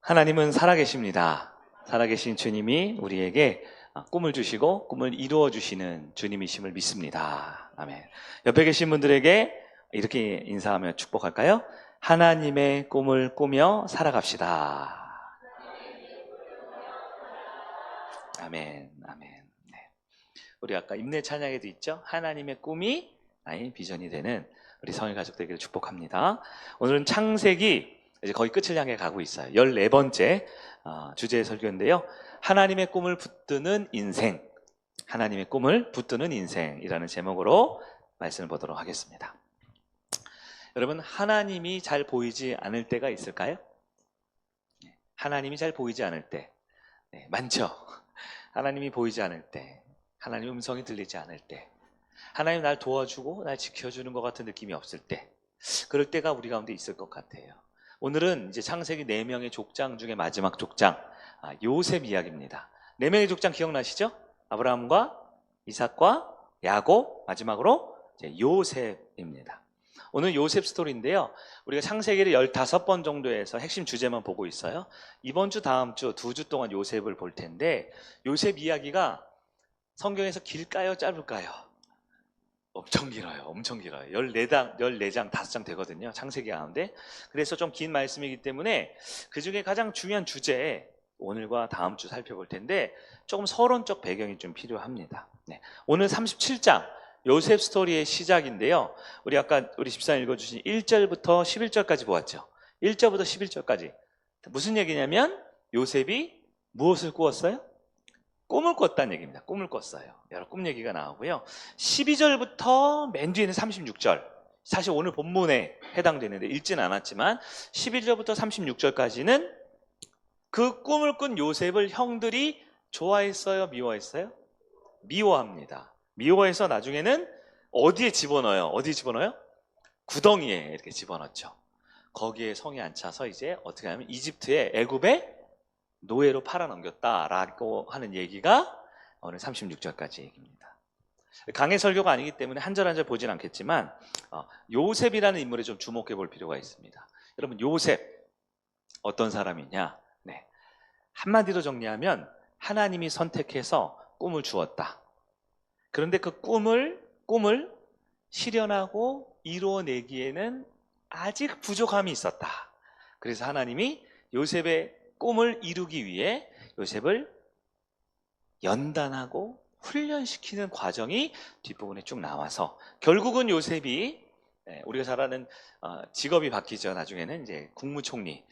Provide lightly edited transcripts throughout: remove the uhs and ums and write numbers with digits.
하나님은 살아계십니다. 살아계신 주님이 우리에게 꿈을 주시고 꿈을 이루어 주시는 주님이심을 믿습니다. 아멘. 옆에 계신 분들에게 이렇게 인사하며 축복할까요? 하나님의 꿈을 꾸며 살아갑시다. 아멘. 아멘. 네. 우리 아까 임내 찬양에도 있죠? 하나님의 꿈이 나의 비전이 되는 우리 성일 가족들에게 축복합니다. 오늘은 창세기 이제 거의 끝을 향해 가고 있어요. 14번째 주제의 설교인데요. 하나님의 꿈을 붙드는 인생, 하나님의 꿈을 붙드는 인생이라는 제목으로 말씀을 보도록 하겠습니다. 여러분, 하나님이 잘 보이지 않을 때가 있을까요? 하나님이 잘 보이지 않을 때 많죠. 하나님이 보이지 않을 때, 하나님 음성이 들리지 않을 때, 하나님 날 도와주고 날 지켜주는 것 같은 느낌이 없을 때, 그럴 때가 우리 가운데 있을 것 같아요. 오늘은 이제 창세기 4명의 족장 중에 마지막 족장, 요셉 이야기입니다. 4명의 족장 기억나시죠? 아브라함과 이삭과 야곱, 마지막으로 이제 요셉입니다. 오늘 요셉 스토리인데요. 우리가 창세기를 15번 정도에서 핵심 주제만 보고 있어요. 이번 주, 다음 주, 2주 동안 요셉을 볼 텐데, 요셉 이야기가 성경에서 길까요, 짧을까요? 엄청 길어요. 엄청 길어요. 14장, 5장 되거든요. 창세기 가운데. 그래서 좀 긴 말씀이기 때문에 그 중에 가장 중요한 주제, 오늘과 다음 주 살펴볼 텐데 조금 서론적 배경이 좀 필요합니다. 네. 오늘 37장, 요셉 스토리의 시작인데요. 우리 아까 우리 집사님 읽어주신 1절부터 11절까지 보았죠. 1절부터 11절까지. 무슨 얘기냐면 요셉이 무엇을 꾸었어요? 꿈을 꿨다는 얘기입니다. 꿈을 꿨어요. 여러 꿈 얘기가 나오고요. 12절부터 맨 뒤에는 36절. 사실 오늘 본문에 해당되는데 읽지는 않았지만 11절부터 36절까지는 그 꿈을 꾼 요셉을 형들이 좋아했어요? 미워했어요? 미워합니다. 미워해서 나중에는 어디에 집어넣어요? 어디에 집어넣어요? 구덩이에 이렇게 집어넣죠. 거기에 성이 안 차서 이제 어떻게 하면 이집트의 애굽에 노예로 팔아넘겼다라고 하는 얘기가 오늘 36절까지 얘기입니다. 강의 설교가 아니기 때문에 한 절 한 절 보진 않겠지만 요셉이라는 인물에 좀 주목해 볼 필요가 있습니다. 여러분, 요셉 어떤 사람이냐? 네. 한마디로 정리하면 하나님이 선택해서 꿈을 주었다. 그런데 그 꿈을 실현하고 이루어내기에는 아직 부족함이 있었다. 그래서 하나님이 요셉의 꿈을 이루기 위해 요셉을 연단하고 훈련시키는 과정이 뒷부분에 쭉 나와서 결국은 요셉이 우리가 잘 아는 직업이 바뀌죠. 나중에는 이제 국무총리,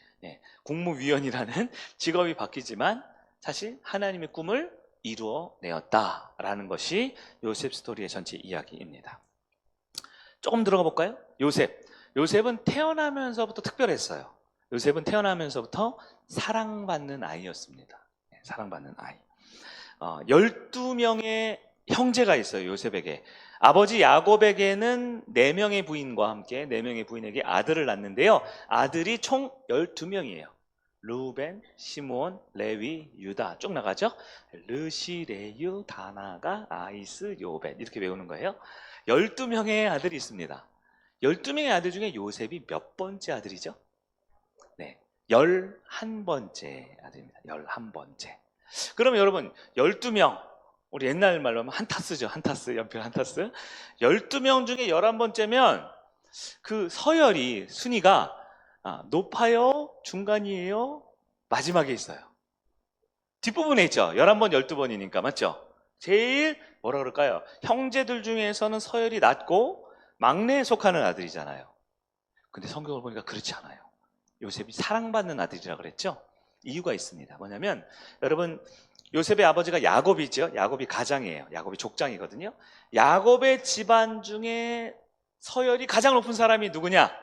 국무위원이라는 직업이 바뀌지만 사실 하나님의 꿈을 이루어내었다라는 것이 요셉 스토리의 전체 이야기입니다. 조금 들어가 볼까요? 요셉은 태어나면서부터 특별했어요. 요셉은 태어나면서부터 사랑받는 아이였습니다. 사랑받는 아이. 12명의 형제가 있어요. 요셉에게. 아버지 야곱에게는 4명의 부인과 함께 4명의 부인에게 아들을 낳는데요. 아들이 총 12명이에요. 루벤, 시므온, 레위, 유다 쭉 나가죠. 르시, 레유, 다나가, 아이스, 요벳 이렇게 외우는 거예요. 12명의 아들이 있습니다. 12명의 아들 중에 요셉이 몇 번째 아들이죠? 네, 11번째 아들입니다. 11번째. 그러면 여러분 12명, 우리 옛날 말로 하면 한타스죠. 한타스, 연필 한타스. 12명 중에 11번째면 그 서열이 순위가 높아요? 중간이에요? 마지막에 있어요. 뒷부분에 있죠. 11번, 12번이니까 맞죠? 제일 뭐라 그럴까요? 형제들 중에서는 서열이 낮고 막내에 속하는 아들이잖아요. 근데 성경을 보니까 그렇지 않아요. 요셉이 사랑받는 아들이라 그랬죠? 이유가 있습니다. 뭐냐면 여러분, 요셉의 아버지가 야곱이죠. 야곱이 가장이에요. 야곱이 족장이거든요. 야곱의 집안 중에 서열이 가장 높은 사람이 누구냐?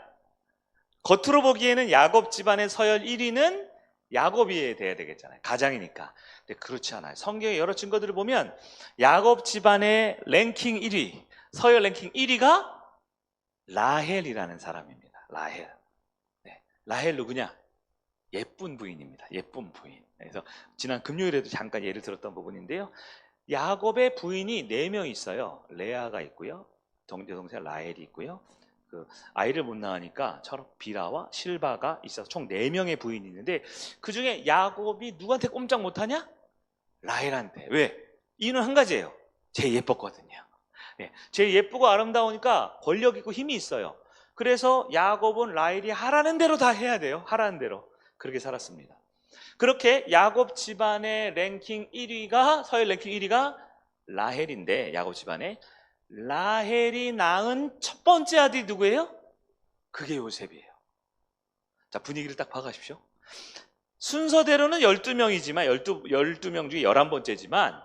겉으로 보기에는 야곱 집안의 서열 1위는 야곱이 돼야 되겠잖아요. 가장이니까. 근데 그렇지 않아요. 성경의 여러 증거들을 보면 야곱 집안의 랭킹 1위, 서열 랭킹 1위가 라헬이라는 사람입니다. 라헬. 라헬 누구냐? 예쁜 부인입니다. 예쁜 부인. 그래서 지난 금요일에도 잠깐 예를 들었던 부분인데요. 야곱의 부인이 4명 있어요. 레아가 있고요. 동생 라헬이 있고요. 그 아이를 못 낳으니까 비라와 실바가 있어서 총 4명의 부인이 있는데 그 중에 야곱이 누구한테 꼼짝 못하냐? 라헬한테. 왜? 이유는 한 가지예요. 쟤 예뻤거든요. 네, 쟤 예쁘고 아름다우니까 권력 있고 힘이 있어요. 그래서 야곱은 라헬이 하라는 대로 다 해야 돼요. 하라는 대로. 그렇게 살았습니다. 그렇게 야곱 집안의 랭킹 1위가 서열 랭킹 1위가 라헬인데 야곱 집안에 라헬이 낳은 첫 번째 아들이 누구예요? 그게 요셉이에요. 자, 분위기를 딱 봐가십시오. 순서대로는 12명이지만 12명 중에 11번째지만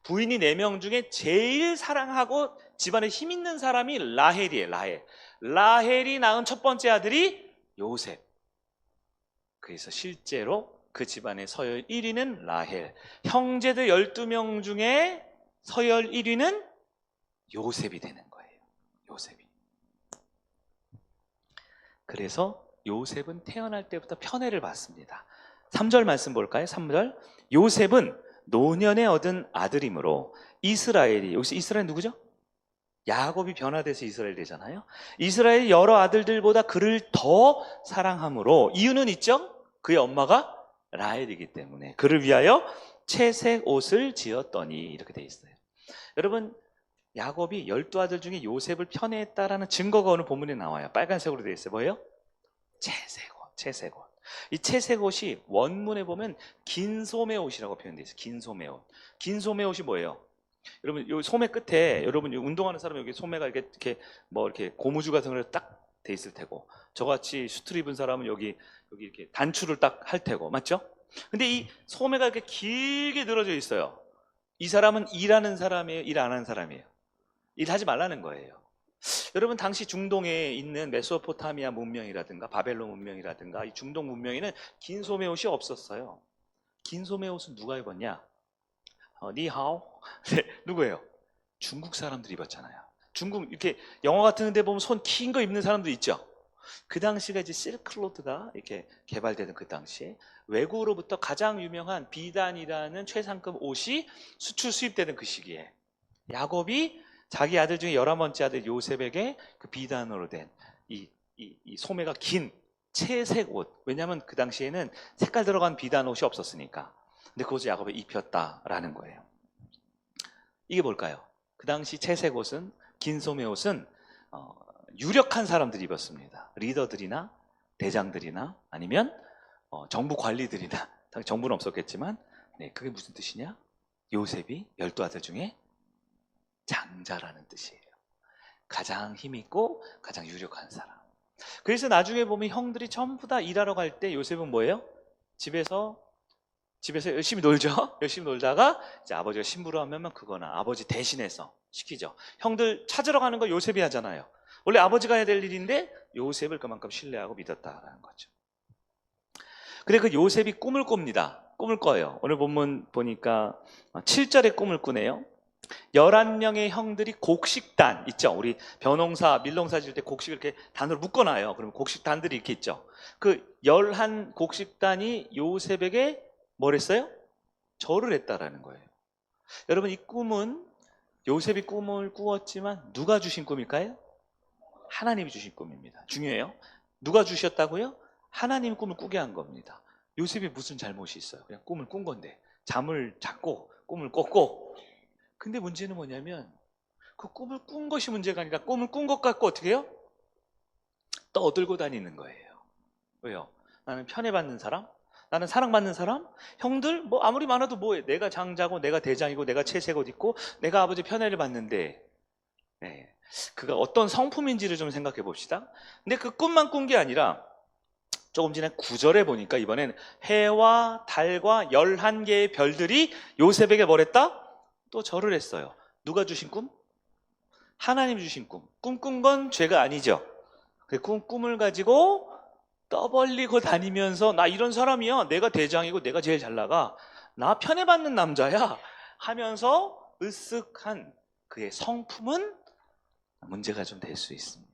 부인이 4명 중에 제일 사랑하고 집안에 힘 있는 사람이 라헬이에요. 라헬이 낳은 첫 번째 아들이 요셉. 그래서 실제로 그 집안의 서열 1위는 라헬. 형제들 12명 중에 서열 1위는 요셉이 되는 거예요. 요셉이. 그래서 요셉은 태어날 때부터 편애를 받습니다. 3절 말씀 볼까요? 3절. 요셉은 노년에 얻은 아들이므로 이스라엘이, 여기서 이스라엘 누구죠? 야곱이 변화돼서 이스라엘 되잖아요. 이스라엘 여러 아들들보다 그를 더 사랑함으로, 이유는 있죠? 그의 엄마가 라헬이기 때문에 그를 위하여 채색 옷을 지었더니, 이렇게 돼 있어요. 여러분, 야곱이 12아들 중에 요셉을 편애했다라는 증거가 오늘 본문에 나와요. 빨간색으로 되어 있어요. 뭐예요? 채색 옷. 이 채색 옷이 원문에 보면 긴 소매 옷이라고 표현되어 있어요. 긴 소매 옷. 긴 소매 옷이 뭐예요? 여러분, 요 소매 끝에, 여러분 운동하는 사람 여기 소매가 이렇게 고무줄 같은 걸 딱 돼 있을 테고, 저같이 수트를 입은 사람은 여기 이렇게 단추를 딱 할 테고, 맞죠? 근데 이 소매가 이렇게 길게 늘어져 있어요. 이 사람은 일하는 사람이에요? 일 안 하는 사람이에요? 일하지 말라는 거예요. 여러분, 당시 중동에 있는 메소포타미아 문명이라든가 바벨론 문명이라든가 이 중동 문명에는 긴 소매 옷이 없었어요. 긴 소매 옷은 누가 입었냐? 니하오? 네, 누구예요? 중국 사람들이 입었잖아요. 중국, 이렇게 영화 같은 데 보면 손 긴 거 입는 사람도 있죠. 그 당시가 이제 실크로드가 이렇게 개발되는 그 당시에 외국으로부터 가장 유명한 비단이라는 최상급 옷이 수입되는 그 시기에 야곱이 자기 아들 중에 11번째 아들 요셉에게 그 비단으로 된 이 소매가 긴 채색 옷, 왜냐하면 그 당시에는 색깔 들어간 비단 옷이 없었으니까, 근데 그것을 야곱이 입혔다라는 거예요. 이게 뭘까요? 그 당시 채색 옷은, 긴 소매 옷은 유력한 사람들이 입었습니다. 리더들이나 대장들이나 아니면 정부 관리들이나, 정부는 없었겠지만, 네, 그게 무슨 뜻이냐? 요셉이 12아들 중에 장자라는 뜻이에요. 가장 힘있고 가장 유력한 사람. 그래서 나중에 보면 형들이 전부 다 일하러 갈 때 요셉은 뭐예요? 집에서 열심히 놀죠. 열심히 놀다가 이제 아버지가 심부름하면 그거나 아버지 대신해서 시키죠. 형들 찾으러 가는 거 요셉이 하잖아요. 원래 아버지가 해야 될 일인데 요셉을 그만큼 신뢰하고 믿었다라는 거죠. 근데 그 요셉이 꿈을 꿉니다. 꿈을 꿔요. 오늘 본문 보니까 7절에 꿈을 꾸네요. 11명의 형들이 곡식단 있죠. 우리 벼농사, 밀농사 지을 때 곡식을 이렇게 단으로 묶어놔요. 그러면 곡식단들이 이렇게 있죠. 그 11 곡식단이 요셉에게 뭘 했어요? 절을 했다라는 거예요. 여러분, 이 꿈은 요셉이 꿈을 꾸었지만 누가 주신 꿈일까요? 하나님이 주신 꿈입니다. 중요해요. 누가 주셨다고요? 하나님이 꿈을 꾸게 한 겁니다. 요셉이 무슨 잘못이 있어요? 그냥 꿈을 꾼 건데, 잠을 잤고 꿈을 꿨고. 근데 문제는 뭐냐면 그 꿈을 꾼 것이 문제가 아니라 꿈을 꾼 것 같고 어떻게 해요? 떠들고 다니는 거예요. 왜요? 나는 편애받는 사람? 나는 사랑받는 사람? 형들 뭐 아무리 많아도 뭐해? 내가 장자고 내가 대장이고 내가 채색 옷 입고 내가 아버지 편애를 받는데, 네, 그가 어떤 성품인지를 좀 생각해 봅시다. 근데 그 꿈만 꾼 게 아니라 조금 전에 9절에 보니까 이번엔 해와 달과 11개의 별들이 요셉에게 뭘 했다? 또 절을 했어요. 누가 주신 꿈? 하나님 주신 꿈. 꿈 꾼 건 죄가 아니죠. 그 꿈을 가지고 떠벌리고 다니면서 나 이런 사람이야. 내가 대장이고 내가 제일 잘 나가. 나 편애받는 남자야. 하면서 으쓱한 그의 성품은 문제가 좀 될 수 있습니다.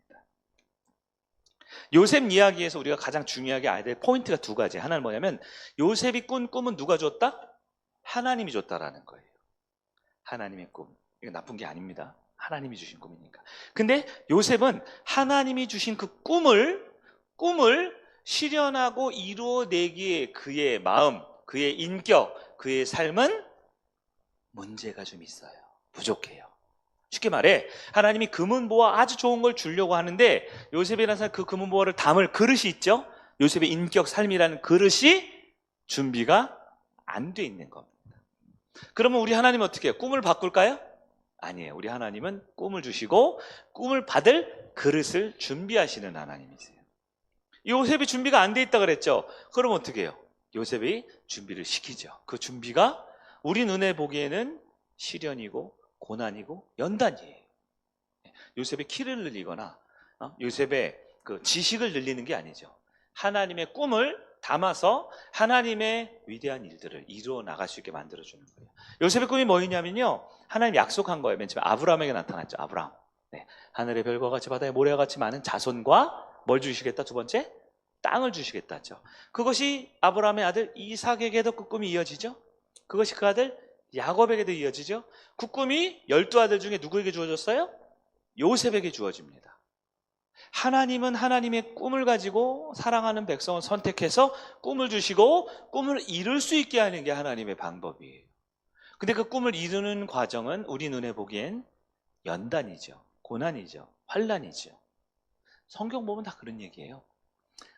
요셉 이야기에서 우리가 가장 중요하게 알아야 될 포인트가 2가지. 하나는 뭐냐면 요셉이 꾼 꿈은 누가 줬다? 하나님이 줬다라는 거예요. 하나님의 꿈. 이거 나쁜 게 아닙니다. 하나님이 주신 꿈이니까. 근데 요셉은 하나님이 주신 그 꿈을 실현하고 이루어내기에 그의 마음, 그의 인격, 그의 삶은 문제가 좀 있어요. 부족해요. 쉽게 말해 하나님이 금은보화 아주 좋은 걸 주려고 하는데 요셉이라는 사람 그 금은보화를 담을 그릇이 있죠. 요셉의 인격 삶이라는 그릇이 준비가 안 돼 있는 겁니다. 그러면 우리 하나님은 어떻게 해요? 꿈을 바꿀까요? 아니에요. 우리 하나님은 꿈을 주시고 꿈을 받을 그릇을 준비하시는 하나님이세요. 요셉이 준비가 안 돼 있다 그랬죠. 그럼 어떻게 해요? 요셉이 준비를 시키죠. 그 준비가 우리 눈에 보기에는 시련이고 고난이고 연단이에요. 요셉의 키를 늘리거나 요셉의 그 지식을 늘리는 게 아니죠. 하나님의 꿈을 담아서 하나님의 위대한 일들을 이루어 나갈 수 있게 만들어주는 거예요. 요셉의 꿈이 뭐였냐면요, 하나님 약속한 거예요. 맨 처음에 아브라함에게 나타났죠. 아브라함, 네. 하늘의 별과 같이 바다의 모래와 같이 많은 자손과 뭘 주시겠다? 두 번째, 땅을 주시겠다 했죠. 그것이 아브라함의 아들 이삭에게도 그 꿈이 이어지죠. 그것이 그 아들 야곱에게도 이어지죠. 그 꿈이 12아들 중에 누구에게 주어졌어요? 요셉에게 주어집니다. 하나님은 하나님의 꿈을 가지고 사랑하는 백성을 선택해서 꿈을 주시고 꿈을 이룰 수 있게 하는 게 하나님의 방법이에요. 근데 그 꿈을 이루는 과정은 우리 눈에 보기엔 연단이죠. 고난이죠. 환난이죠. 성경 보면 다 그런 얘기예요.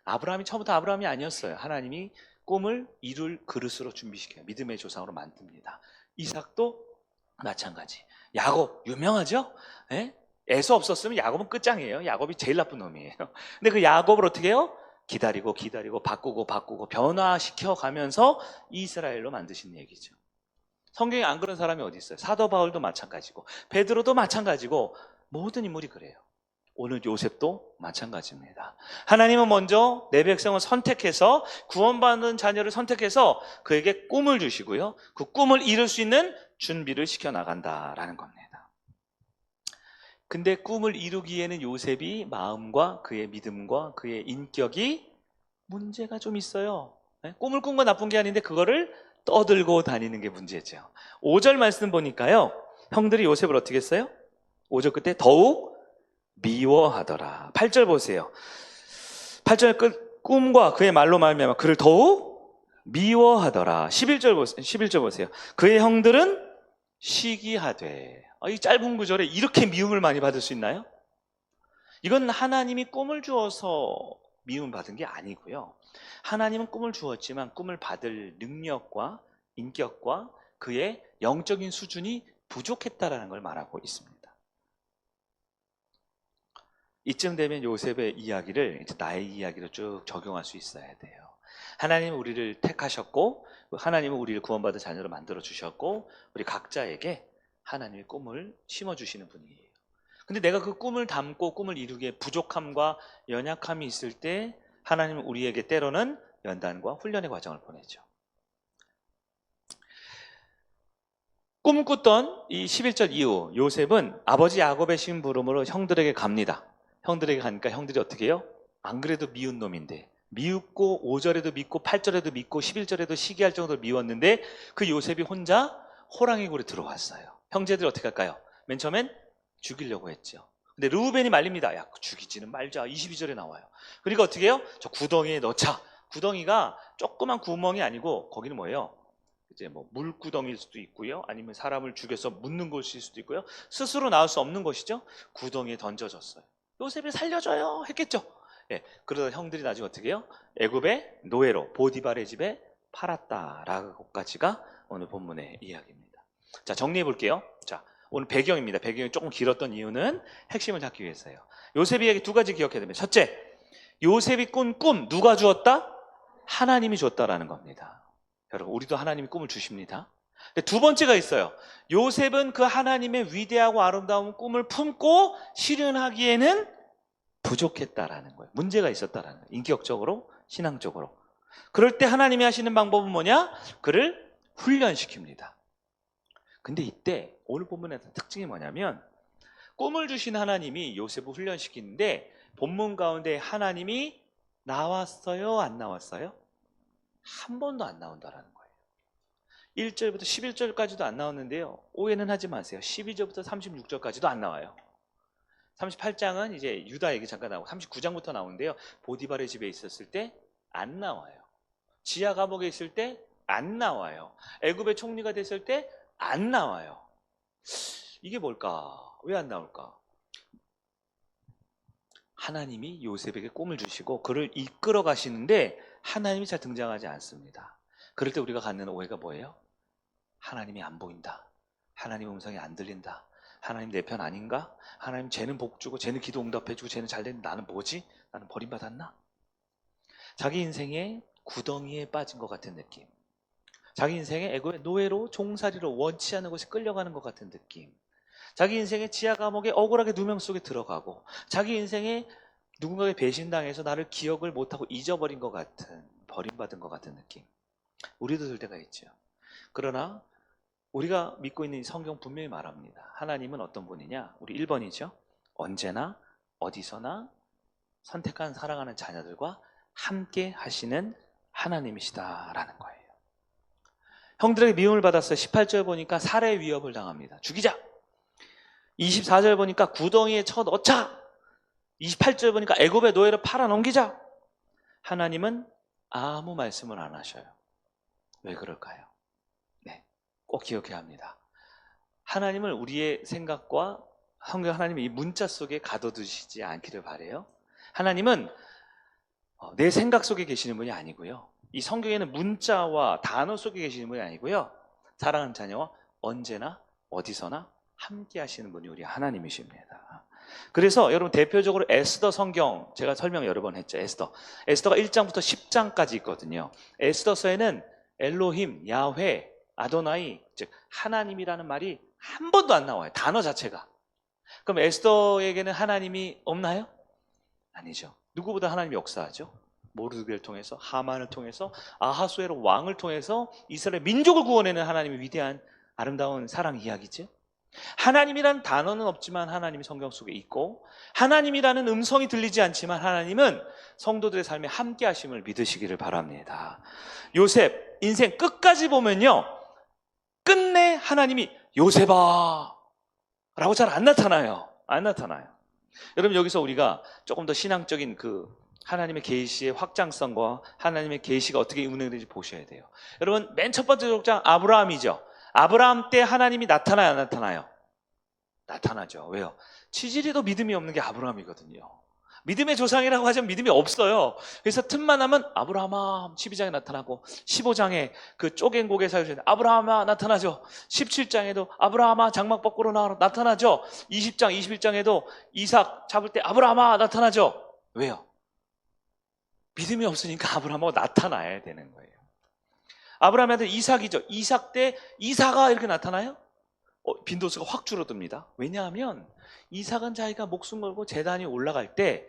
아브라함이 처음부터 아브라함이 아니었어요. 하나님이 꿈을 이룰 그릇으로 준비시켜요. 믿음의 조상으로 만듭니다. 이삭도 마찬가지. 야곱 유명하죠? 예? 에서 없었으면 야곱은 끝장이에요. 야곱이 제일 나쁜 놈이에요. 근데 그 야곱을 어떻게 해요? 기다리고 바꾸고 변화시켜 가면서 이스라엘로 만드신 얘기죠. 성경에 안 그런 사람이 어디 있어요? 사도 바울도 마찬가지고 베드로도 마찬가지고 모든 인물이 그래요. 오늘 요셉도 마찬가지입니다. 하나님은 먼저 내 백성을 선택해서 구원받는 자녀를 선택해서 그에게 꿈을 주시고요. 그 꿈을 이룰 수 있는 준비를 시켜나간다라는 겁니다. 근데 꿈을 이루기에는 요셉이 마음과 그의 믿음과 그의 인격이 문제가 좀 있어요. 꿈을 꾼 건 나쁜 게 아닌데 그거를 떠들고 다니는 게 문제죠. 5절 말씀 보니까요, 형들이 요셉을 어떻게 했어요? 5절 끝에 더욱 미워하더라. 8절 보세요. 8절 끝, 꿈과 그의 말로 말미암아 그를 더욱 미워하더라. 11절 보세요. 그의 형들은 시기하되. 이 짧은 구절에 이렇게 미움을 많이 받을 수 있나요? 이건 하나님이 꿈을 주어서 미움을 받은 게 아니고요. 하나님은 꿈을 주었지만 꿈을 받을 능력과 인격과 그의 영적인 수준이 부족했다라는 걸 말하고 있습니다. 이쯤 되면 요셉의 이야기를 이제 나의 이야기로 쭉 적용할 수 있어야 돼요. 하나님은 우리를 택하셨고 하나님은 우리를 구원받은 자녀로 만들어 주셨고 우리 각자에게 하나님의 꿈을 심어주시는 분이에요. 근데 내가 그 꿈을 담고 꿈을 이루기에 부족함과 연약함이 있을 때 하나님은 우리에게 때로는 연단과 훈련의 과정을 보내죠. 꿈꾸던 이 11절 이후 요셉은 아버지 야곱의 심부름으로 형들에게 갑니다. 형들에게 가니까 형들이 어떻게 해요? 안 그래도 미운 놈인데 미웠고 5절에도 믿고 8절에도 믿고 11절에도 시기할 정도로 미웠는데 그 요셉이 혼자 호랑이 굴에 들어왔어요. 형제들이 어떻게 할까요? 맨 처음엔 죽이려고 했죠. 근데 르우벤이 말립니다. 야, 죽이지는 말자. 22절에 나와요. 그러니까 어떻게 해요? 저 구덩이에 넣자. 구덩이가 조그만 구멍이 아니고 거기는 뭐예요? 이제 뭐 물구덩이일 수도 있고요. 아니면 사람을 죽여서 묻는 곳일 수도 있고요. 스스로 나올 수 없는 것이죠. 구덩이에 던져졌어요. 요셉이 살려줘요 했겠죠. 예, 그러다 형들이 나중에 어떻게 해요? 애굽의 노예로 보디발의 집에 팔았다라고까지가 오늘 본문의 이야기입니다. 자, 정리해 볼게요. 자, 오늘 배경입니다. 배경이 조금 길었던 이유는 핵심을 잡기 위해서예요. 요셉 이야기 두 가지 기억해야 됩니다. 첫째, 요셉이 꾼 꿈 누가 주었다? 하나님이 줬다라는 겁니다. 여러분, 우리도 하나님이 꿈을 주십니다. 근데 두 번째가 있어요. 요셉은 그 하나님의 위대하고 아름다운 꿈을 품고 실현하기에는 부족했다라는 거예요. 문제가 있었다라는 거예요. 인격적으로, 신앙적으로. 그럴 때 하나님이 하시는 방법은 뭐냐? 그를 훈련시킵니다. 근데 이때 오늘 본문의 특징이 뭐냐면 꿈을 주신 하나님이 요셉을 훈련시키는데 본문 가운데 하나님이 나왔어요? 안 나왔어요? 한 번도 안 나온다라는 거예요. 1절부터 11절까지도 안 나왔는데요. 오해는 하지 마세요. 12절부터 36절까지도 안 나와요. 38장은 이제 유다 얘기 잠깐 나오고 39장부터 나오는데요. 보디발의 집에 있었을 때 안 나와요. 지하 감옥에 있을 때 안 나와요. 애굽의 총리가 됐을 때 안 나와요. 이게 뭘까? 왜 안 나올까? 하나님이 요셉에게 꿈을 주시고 그를 이끌어 가시는데 하나님이 잘 등장하지 않습니다. 그럴 때 우리가 갖는 오해가 뭐예요? 하나님이 안 보인다. 하나님 음성이 안 들린다. 하나님 내 편 아닌가? 하나님 쟤는 복 주고 쟤는 기도 응답해주고 쟤는 잘 됐는데 나는 뭐지? 나는 버림받았나? 자기 인생에 구덩이에 빠진 것 같은 느낌. 자기 인생에 애고의 노예로 종살이로 원치 않은 곳에 끌려가는 것 같은 느낌. 자기 인생의 지하 감옥에 억울하게 누명 속에 들어가고 자기 인생에 누군가에게 배신당해서 나를 기억을 못하고 잊어버린 것 같은, 버림받은 것 같은 느낌. 우리도 들 때가 있죠. 그러나 우리가 믿고 있는 이 성경 분명히 말합니다. 하나님은 어떤 분이냐? 우리 1번이죠. 언제나 어디서나 선택한 사랑하는 자녀들과 함께 하시는 하나님이시다라는 거예요. 형들에게 미움을 받았어요. 18절 보니까 살해 위협을 당합니다. 죽이자. 24절 보니까 구덩이에 쳐 넣자. 28절 보니까 애굽의 노예를 팔아 넘기자. 하나님은 아무 말씀을 안 하셔요. 왜 그럴까요? 네, 꼭 기억해야 합니다. 하나님을 우리의 생각과 성경 하나님의 이 문자 속에 가둬두시지 않기를 바라요. 하나님은 내 생각 속에 계시는 분이 아니고요. 이 성경에는 문자와 단어 속에 계시는 분이 아니고요. 사랑하는 자녀와 언제나 어디서나 함께 하시는 분이 우리 하나님이십니다. 그래서 여러분 대표적으로 에스더 성경 제가 설명 여러 번 했죠. 에스더가 1장부터 10장까지 있거든요. 에스더서에는 엘로힘, 야훼, 아도나이 즉 하나님이라는 말이 한 번도 안 나와요. 단어 자체가. 그럼 에스더에게는 하나님이 없나요? 아니죠. 누구보다 하나님이 역사하죠. 모르드게를 통해서, 하만을 통해서, 아하수에로 왕을 통해서 이스라엘 민족을 구원해낸 하나님의 위대한 아름다운 사랑 이야기죠. 하나님이라는 단어는 없지만 하나님이 성경 속에 있고 하나님이라는 음성이 들리지 않지만 하나님은 성도들의 삶에 함께 하심을 믿으시기를 바랍니다. 요셉 인생 끝까지 보면요, 끝내 하나님이 요셉아 라고 잘 안 나타나요. 안 나타나요. 여러분 여기서 우리가 조금 더 신앙적인 그 하나님의 계시의 확장성과 하나님의 계시가 어떻게 운행되는지 보셔야 돼요. 여러분 맨 첫 번째 족장 아브라함이죠. 아브라함 때 하나님이 나타나요, 안 나타나요? 나타나죠. 왜요? 치질이도 믿음이 없는 게 아브라함이거든요. 믿음의 조상이라고 하지만 믿음이 없어요. 그래서 틈만 하면 아브라함아 12장에 나타나고 15장에 그 쪼갠 고개 사유신 아브라함아 나타나죠. 17장에도 아브라함아 장막 밖으로 나와라 나타나죠. 20장 21장에도 이삭 잡을 때 아브라함아 나타나죠. 왜요? 믿음이 없으니까 아브라함하고 나타나야 되는 거예요. 아브라함한테 이삭이죠. 이삭 때 이삭아 이렇게 나타나요? 빈도수가 확 줄어듭니다. 왜냐하면 이삭은 자기가 목숨 걸고 제단이 올라갈 때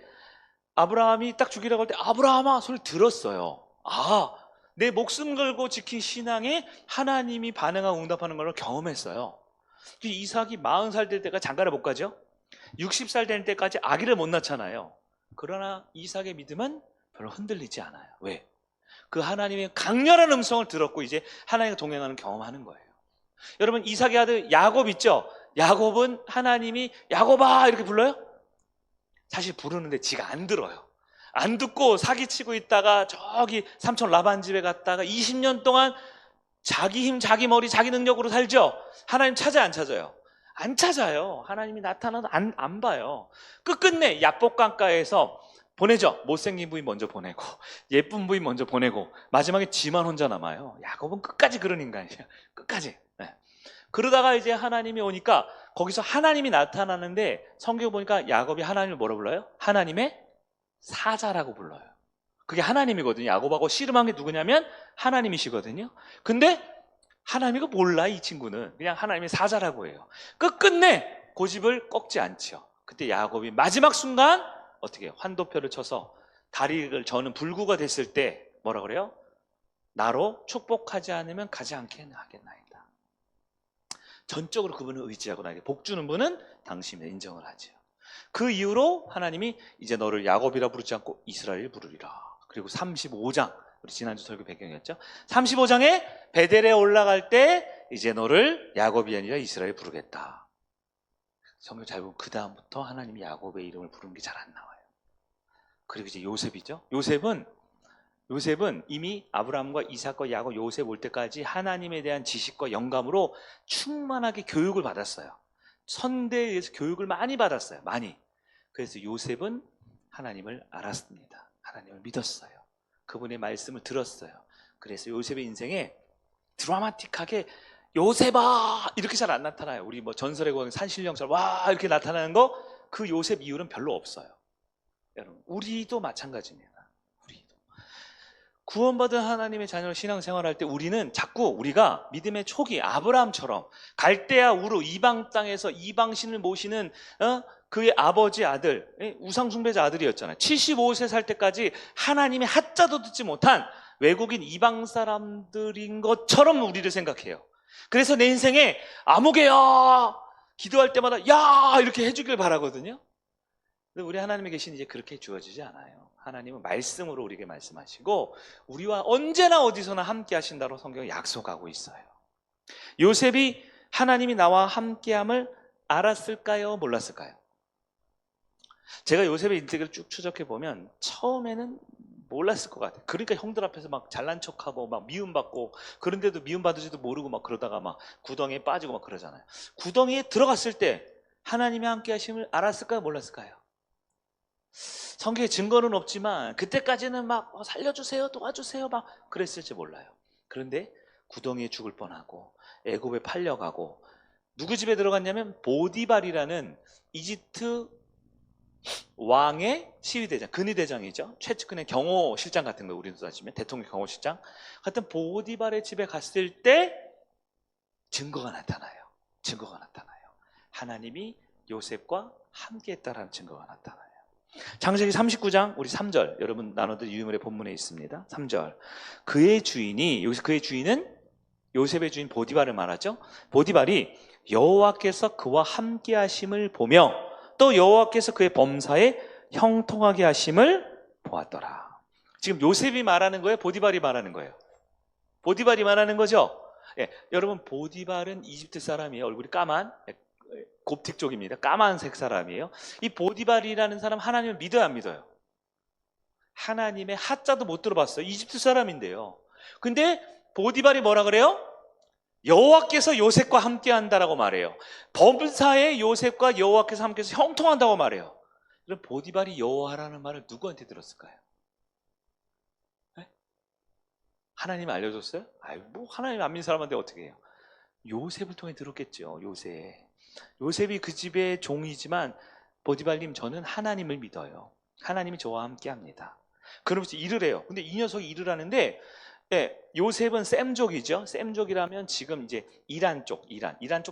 아브라함이 딱 죽이라고 할 때 아브라함아 소리 들었어요. 아, 내 목숨 걸고 지킨 신앙에 하나님이 반응하고 응답하는 걸 경험했어요. 이삭이 40살 될 때까지 장가를 못 가죠. 60살 될 때까지 아기를 못 낳잖아요. 그러나 이삭의 믿음은 별로 흔들리지 않아요. 왜? 그 하나님의 강렬한 음성을 들었고 이제 하나님과 동행하는 경험하는 거예요. 여러분 이삭의 아들 야곱 있죠? 야곱은 하나님이 야곱아 이렇게 불러요? 사실 부르는데 지가 안 들어요. 안 듣고 사기치고 있다가 저기 삼촌 라반 집에 갔다가 20년 동안 자기 힘, 자기 머리, 자기 능력으로 살죠? 하나님 찾아요, 안 찾아요? 안 찾아요. 하나님이 나타나도 안 봐요. 끝끝내 야복강가에서 보내죠. 못생긴 부인 먼저 보내고 예쁜 부인 먼저 보내고 마지막에 지만 혼자 남아요. 야곱은 끝까지 그런 인간이에요. 끝까지. 네. 그러다가 이제 하나님이 오니까 거기서 하나님이 나타나는데 성경 보니까 야곱이 하나님을 뭐라 불러요? 하나님의 사자라고 불러요. 그게 하나님이거든요. 야곱하고 씨름한 게 누구냐면 하나님이시거든요. 근데 하나님이 몰라 이 친구는. 그냥 하나님의 사자라고 해요. 끝끝내 고집을 꺾지 않죠. 그때 야곱이 마지막 순간 어떻게 해요? 환도표를 쳐서 다리를 저는 불구가 됐을 때 뭐라 그래요? 나로 축복하지 않으면 가지 하겠나이다. 전적으로 그분을 의지하고 나에게 복 주는 분은 당신을 인정을 하죠. 그 이후로 하나님이 이제 너를 야곱이라 부르지 않고 이스라엘 부르리라. 그리고 35장 우리 지난주 설교 배경이었죠. 35장에 베델에 올라갈 때 이제 너를 야곱이 아니라 이스라엘 부르겠다. 성경 잘 보면 그 다음부터 하나님이 야곱의 이름을 부르는 게 잘 안 나와요. 그리고 이제 요셉이죠. 요셉은 이미 아브라함과 이삭과 야곱, 요셉 올 때까지 하나님에 대한 지식과 영감으로 충만하게 교육을 받았어요. 선대에 의해서 교육을 많이 받았어요. 많이. 그래서 요셉은 하나님을 알았습니다. 하나님을 믿었어요. 그분의 말씀을 들었어요. 그래서 요셉의 인생에 드라마틱하게 요셉아 이렇게 잘 안 나타나요. 우리 뭐 전설의 고향 산신령처럼 와 이렇게 나타나는 거 그 요셉 이후는 별로 없어요. 여러분 우리도 마찬가지입니다. 우리도 구원받은 하나님의 자녀로 신앙생활할 때 우리는 자꾸 우리가 믿음의 초기 아브라함처럼 갈대아 우르 이방 땅에서 이방신을 모시는 그의 아버지 아들 우상숭배자 아들이었잖아요. 75세 살 때까지 하나님의 하자도 듣지 못한 외국인 이방 사람들인 것처럼 우리를 생각해요. 그래서 내 인생에 아무개야 기도할 때마다 야 이렇게 해주길 바라거든요. 근데 우리 하나님에 계신 이제 그렇게 주어지지 않아요. 하나님은 말씀으로 우리에게 말씀하시고 우리와 언제나 어디서나 함께 하신다고 성경이 약속하고 있어요. 요셉이 하나님이 나와 함께함을 알았을까요? 몰랐을까요? 제가 요셉의 인생을 쭉 추적해 보면 처음에는 몰랐을 것 같아요. 그러니까 형들 앞에서 막 잘난 척하고 막 미움받고 그런데도 미움받을지도 모르고 막 그러다가 막 구덩이에 빠지고 막 그러잖아요. 구덩이에 들어갔을 때 하나님이 함께 하심을 알았을까요? 몰랐을까요? 성경에 증거는 없지만 그때까지는 막 살려주세요 도와주세요 막 그랬을지 몰라요. 그런데 구덩이에 죽을 뻔하고 애굽에 팔려가고 누구 집에 들어갔냐면 보디발이라는 이집트 왕의 시위대장, 근위대장이죠. 최측근의 경호실장 같은 거 우리도 따지면 대통령 경호실장 같은 보디발의 집에 갔을 때 증거가 나타나요. 하나님이 요셉과 함께했다라는 증거가 나타나요. 창세기 39장 우리 3절 여러분 나눠들 유물의 본문에 있습니다. 3절 그의 주인은 요셉의 주인 보디발을 말하죠. 보디발이 여호와께서 그와 함께하심을 보며 또 여호와께서 그의 범사에 형통하게 하심을 보았더라. 지금 요셉이 말하는 거예요? 보디발이 말하는 거예요? 보디발이 말하는 거죠? 예, 여러분 보디발은 이집트 사람이에요. 얼굴이 까만 곱틱 쪽입니다. 까만색 사람이에요. 이 보디발이라는 사람 하나님을 믿어요 안 믿어요? 하나님의 하자도 못 들어봤어요. 이집트 사람인데요. 근데 보디발이 뭐라 그래요? 여호와께서 요셉과 함께한다라고 말해요. 범사에 요셉과 여호와께서 함께해서 형통한다고 말해요. 그럼 보디발이 여호와라는 말을 누구한테 들었을까요? 네? 하나님 알려줬어요? 뭐 하나님 안 믿는 사람한테 어떻게 해요? 요셉을 통해 들었겠죠. 요셉이 그 집의 종이지만 보디발님 저는 하나님을 믿어요. 하나님이 저와 함께합니다. 그러면서 일을 해요. 근데 이 녀석이 일을 하는데 요셉은 셈족이죠. 셈족이라면 지금 이제 이란 쪽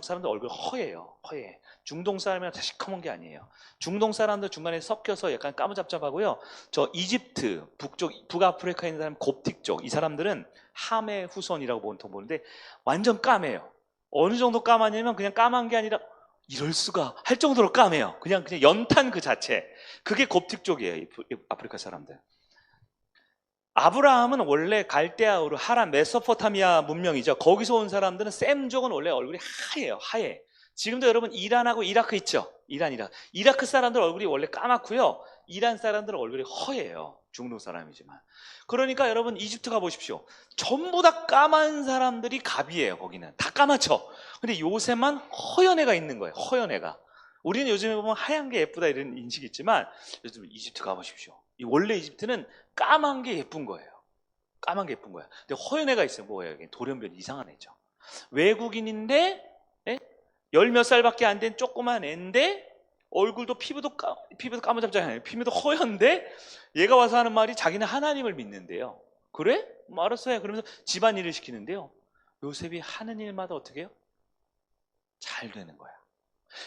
사람들 얼굴 허예요. 허예. 중동 사람이랑 다 시커먼 게 아니에요. 중동 사람들 중간에 섞여서 약간 까무잡잡하고요. 저 이집트 북쪽 북아프리카에 있는 사람 곱틱 쪽 이 사람들은 함의 후손이라고 보통 보는데 완전 까매요. 어느 정도 까마냐면 그냥 까만 게 아니라 이럴 수가 할 정도로 까매요. 그냥 연탄 그 자체. 그게 곱틱 쪽이에요. 아프리카 사람들. 아브라함은 원래 갈대아우르 하란 메소포타미아 문명이죠. 거기서 온 사람들은 셈족은 원래 얼굴이 하얘요. 하얘. 지금도 여러분 이란하고 이라크 있죠. 이라크 사람들 얼굴이 원래 까맣고요. 이란 사람들은 얼굴이 허예요. 중동 사람이지만. 그러니까 여러분 이집트 가보십시오. 전부 다 까만 사람들이 갑이에요. 거기는 다 까맣죠. 근데 요새만 허연 애가 있는 거예요. 허연 애가. 우리는 요즘에 보면 하얀 게 예쁘다 이런 인식이 있지만 요즘 이집트 가보십시오. 원래 이집트는 까만 게 예쁜 거예요. 까만 게 예쁜 거야. 근데 허연 애가 있어요. 뭐예요? 돌연변 이상한 애죠. 외국인인데 열 몇 살밖에 안 된 조그만 애인데 얼굴도 피부도 까무잡잡해요. 피부도 허연데 얘가 와서 하는 말이 자기는 하나님을 믿는데요. 그래? 뭐 알았어 해. 그러면서 집안일을 시키는데요. 요셉이 하는 일마다 어떻게 해요? 잘 되는 거야.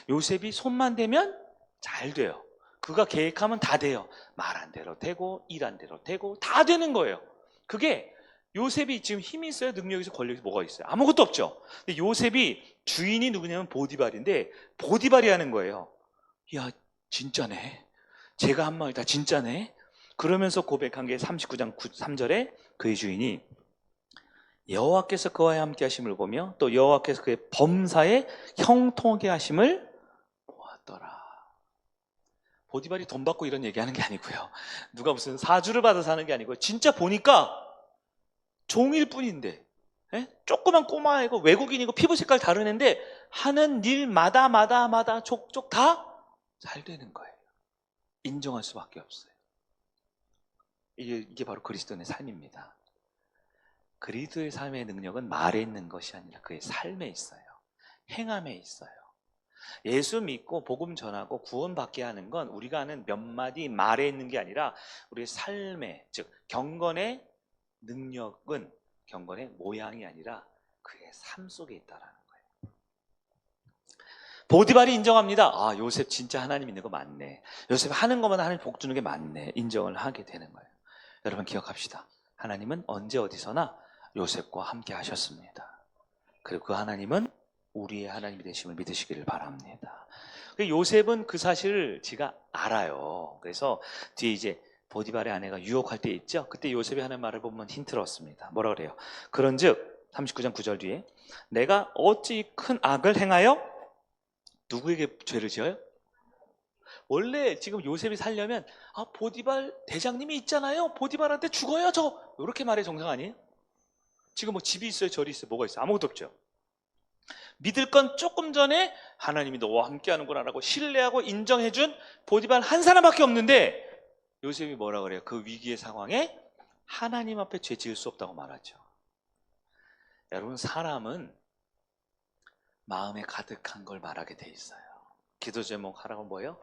요셉이 손만 대면 잘 돼요. 그가 계획하면 다 돼요. 말한 대로 되고 일한 대로 되고 다 되는 거예요. 그게 요셉이 지금 힘이 있어요? 능력이 있어요? 권력이 뭐가 있어요? 아무것도 없죠. 근데 요셉이 주인이 누구냐면 보디발인데 보디발이 하는 거예요. 야 진짜네. 제가 한 말이 다 진짜네. 그러면서 고백한 게 39장 3절에 그의 주인이 여호와께서 그와 함께 하심을 보며 또 여호와께서 그의 범사에 형통하게 하심을 보았더라. 보디발이 돈 받고 이런 얘기하는 게 아니고요. 누가 무슨 사주를 받아서 하는 게 아니고요. 진짜 보니까 종일 뿐인데, 조그만 꼬마이고 외국인이고 피부 색깔 다른 애인데 하는 일마다 족족 다 잘 되는 거예요. 인정할 수밖에 없어요. 이게 바로 그리스도인의 삶입니다. 그리스도의 삶의 능력은 말에 있는 것이 아니라 그의 삶에 있어요. 행함에 있어요. 예수 믿고 복음 전하고 구원받게 하는 건 우리가 하는 몇 마디 말에 있는 게 아니라 우리의 삶에, 즉 경건의 능력은 경건의 모양이 아니라 그의 삶 속에 있다라는 거예요. 보디발이 인정합니다. 아, 요셉 진짜 하나님 있는 거 맞네. 요셉 하는 것마다 하나님 복 주는 게 맞네. 인정을 하게 되는 거예요. 여러분 기억합시다. 하나님은 언제 어디서나 요셉과 함께 하셨습니다. 그리고 그 하나님은 우리의 하나님이 되심을 믿으시기를 바랍니다. 요셉은 그 사실을 지가 알아요. 그래서 뒤에 이제 보디발의 아내가 유혹할 때 있죠. 그때 요셉이 하는 말을 보면 힌트를 얻습니다. 뭐라 그래요? 그런즉 39장 9절 뒤에 내가 어찌 큰 악을 행하여 누구에게 죄를 지어요? 원래 지금 요셉이 살려면 보디발 대장님이 있잖아요. 보디발한테 죽어요 저. 이렇게 말해 정상 아니에요? 지금 뭐 집이 있어요, 절이 있어요, 뭐가 있어요? 아무것도 없죠. 믿을 건 조금 전에 하나님이 너와 함께하는구나 라고 신뢰하고 인정해준 보디발 한 사람밖에 없는데 요셉이 뭐라 그래요? 그 위기의 상황에 하나님 앞에 죄 지을 수 없다고 말하죠. 여러분, 사람은 마음에 가득한 걸 말하게 돼 있어요. 기도 제목 하라고 뭐예요?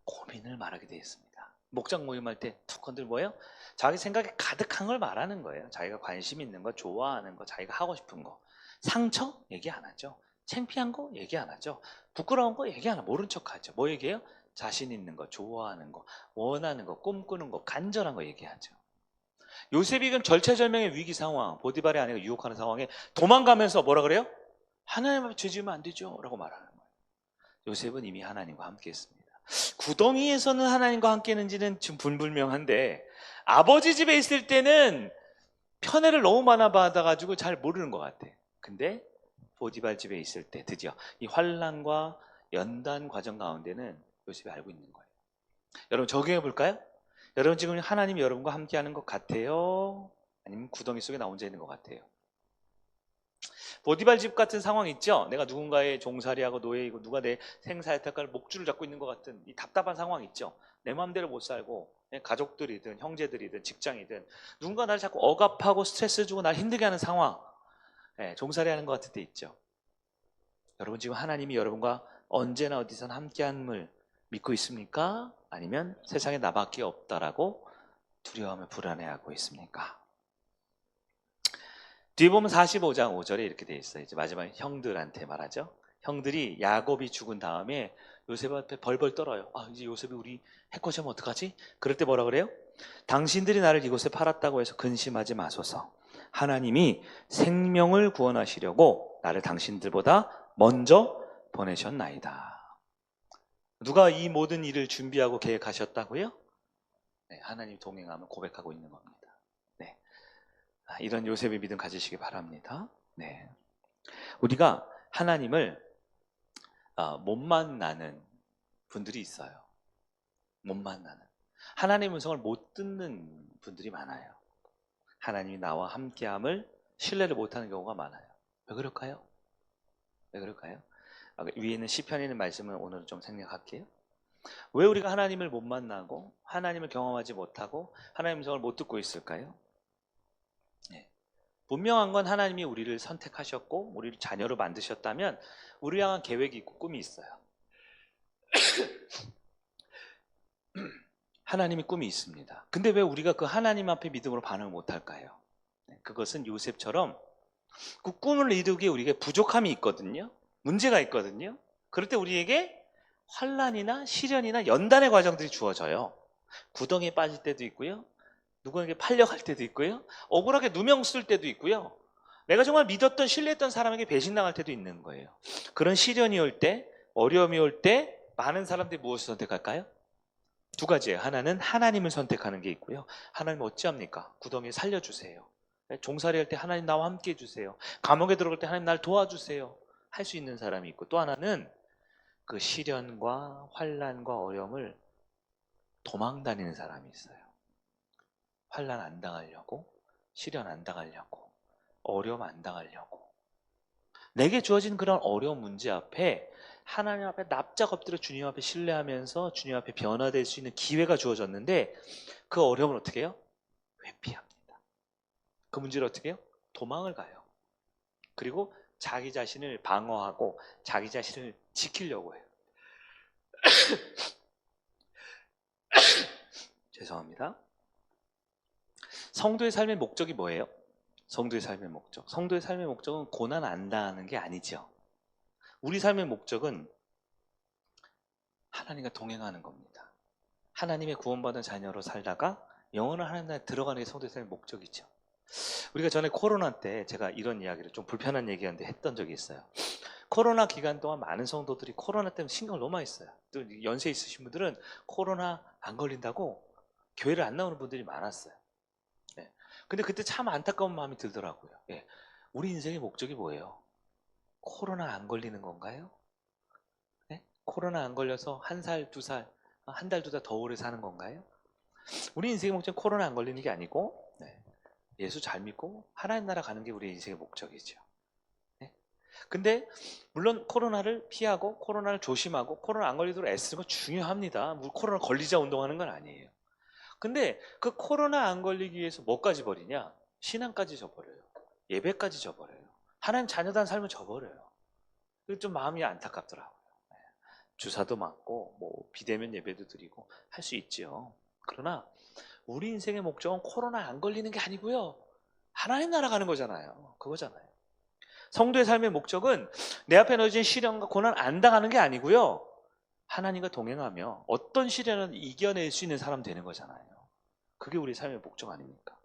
고민을 말하게 돼 있습니다. 목장 모임할 때 툭건들 뭐예요? 자기 생각에 가득한 걸 말하는 거예요. 자기가 관심 있는 거, 좋아하는 거, 자기가 하고 싶은 거. 상처? 얘기 안 하죠. 창피한 거? 얘기 안 하죠. 부끄러운 거? 얘기 안 하죠. 모른 척 하죠. 뭐 얘기해요? 자신 있는 거, 좋아하는 거, 원하는 거, 꿈꾸는 거, 간절한 거 얘기하죠. 요셉이 그럼 절체절명의 위기 상황, 보디발의 아내가 유혹하는 상황에 도망가면서 뭐라 그래요? 하나님 앞에 죄 지으면 안 되죠 라고 말하는 거예요. 요셉은 이미 하나님과 함께 했습니다. 구덩이에서는 하나님과 함께 했는지는 지금 불분명한데 아버지 집에 있을 때는 편애를 너무 많아 받아가지고 잘 모르는 것 같아. 근데 보디발 집에 있을 때 드디어 이 환난과 연단 과정 가운데는 요셉이 알고 있는 거예요. 여러분 적용해 볼까요? 여러분 지금 하나님이 여러분과 함께 하는 것 같아요? 아니면 구덩이 속에 나 혼자 있는 것 같아요? 보디발 집 같은 상황 있죠? 내가 누군가의 종살이하고 노예이고 누가 내 생사의탁할 목줄을 잡고 있는 것 같은 이 답답한 상황 있죠? 내 마음대로 못 살고 가족들이든 형제들이든 직장이든 누군가 나를 자꾸 억압하고 스트레스 주고 날 힘들게 하는 상황, 종살이하는 것 같을 때 있죠. 여러분 지금 하나님이 여러분과 언제나 어디서나 함께함을 믿고 있습니까? 아니면 세상에 나밖에 없다라고 두려워하며 불안해하고 있습니까? 뒤에 보면 45장 5절에 이렇게 돼 있어요. 이제 마지막에 형들한테 말하죠. 형들이 야곱이 죽은 다음에 요셉 앞에 벌벌 떨어요. 이제 요셉이 우리 해코지하면 어떡하지? 그럴 때 뭐라 그래요? 당신들이 나를 이곳에 팔았다고 해서 근심하지 마소서. 하나님이 생명을 구원하시려고 나를 당신들보다 먼저 보내셨나이다. 누가 이 모든 일을 준비하고 계획하셨다고요? 네, 하나님 동행하며 고백하고 있는 겁니다. 네. 이런 요셉의 믿음 가지시기 바랍니다. 네. 우리가 하나님을 못 만나는 분들이 있어요. 못 만나는. 하나님의 음성을 못 듣는 분들이 많아요. 하나님이 나와 함께함을 신뢰를 못하는 경우가 많아요. 왜 그럴까요? 왜 그럴까요? 위에 있는 시편에 있는 말씀을 오늘 좀 생략할게요. 왜 우리가 하나님을 못 만나고 하나님을 경험하지 못하고 하나님의 음성을 못 듣고 있을까요? 네. 분명한 건 하나님이 우리를 선택하셨고 우리를 자녀로 만드셨다면 우리 향한 계획이 있고 꿈이 있어요. 하나님이 꿈이 있습니다. 근데 왜 우리가 그 하나님 앞에 믿음으로 반응을 못할까요? 그것은 요셉처럼 그 꿈을 이루기에 우리에게 부족함이 있거든요. 문제가 있거든요. 그럴 때 우리에게 환난이나 시련이나 연단의 과정들이 주어져요. 구덩이에 빠질 때도 있고요. 누구에게 팔려갈 때도 있고요. 억울하게 누명 쓸 때도 있고요. 내가 정말 믿었던 신뢰했던 사람에게 배신당할 때도 있는 거예요. 그런 시련이 올 때, 어려움이 올 때 많은 사람들이 무엇을 선택할까요? 두 가지예요. 하나는 하나님을 선택하는 게 있고요. 하나님 어찌합니까? 구덩이에 살려주세요. 종살이 할 때 하나님 나와 함께 해주세요. 감옥에 들어갈 때 하나님 날 도와주세요. 할 수 있는 사람이 있고, 또 하나는 그 시련과 환난과 어려움을 도망 다니는 사람이 있어요. 환난 안 당하려고, 시련 안 당하려고, 어려움 안 당하려고. 내게 주어진 그런 어려운 문제 앞에 하나님 앞에 납작 엎드려 주님 앞에 신뢰하면서 주님 앞에 변화될 수 있는 기회가 주어졌는데, 그 어려움을 어떻게 해요? 회피합니다. 그 문제를 어떻게 해요? 도망을 가요. 그리고 자기 자신을 방어하고 자기 자신을 지키려고 해요. 죄송합니다. 성도의 삶의 목적이 뭐예요? 성도의 삶의 목적. 성도의 삶의 목적은 고난 안 당하는 게 아니죠. 우리 삶의 목적은 하나님과 동행하는 겁니다. 하나님의 구원받은 자녀로 살다가 영원한 하나님 나라에 들어가는 게 성도의 삶의 목적이죠. 우리가 전에 코로나 때 제가 이런 이야기를 좀 불편한 얘기하는데 했던 적이 있어요. 코로나 기간 동안 많은 성도들이 코로나 때문에 신경을 너무 많이 써요. 또 연세 있으신 분들은 코로나 안 걸린다고 교회를 안 나오는 분들이 많았어요. 네. 근데 그때 참 안타까운 마음이 들더라고요. 예. 우리 인생의 목적이 뭐예요? 코로나 안 걸리는 건가요? 네? 코로나 안 걸려서 한 살, 두 살, 한 달, 두 달 더 오래 사는 건가요? 우리 인생의 목적은 코로나 안 걸리는 게 아니고, 네. 예수 잘 믿고 하나님 나라 가는 게 우리 인생의 목적이죠. 네? 근데 물론 코로나를 피하고 코로나를 조심하고 코로나 안 걸리도록 애쓰는 건 중요합니다. 코로나 걸리자 운동하는 건 아니에요. 근데 그 코로나 안 걸리기 위해서 뭐까지 버리냐? 신앙까지 져버려요. 예배까지 져버려요. 하나님 자녀단 삶을 져버려요. 그게 좀 마음이 안타깝더라고요. 주사도 맞고 뭐 비대면 예배도 드리고 할 수 있지요. 그러나 우리 인생의 목적은 코로나 안 걸리는 게 아니고요. 하나님 나라 가는 거잖아요. 그거잖아요. 성도의 삶의 목적은 내 앞에 놓여진 시련과 고난 안 당하는 게 아니고요. 하나님과 동행하며 어떤 시련을 이겨낼 수 있는 사람 되는 거잖아요. 그게 우리 삶의 목적 아닙니까?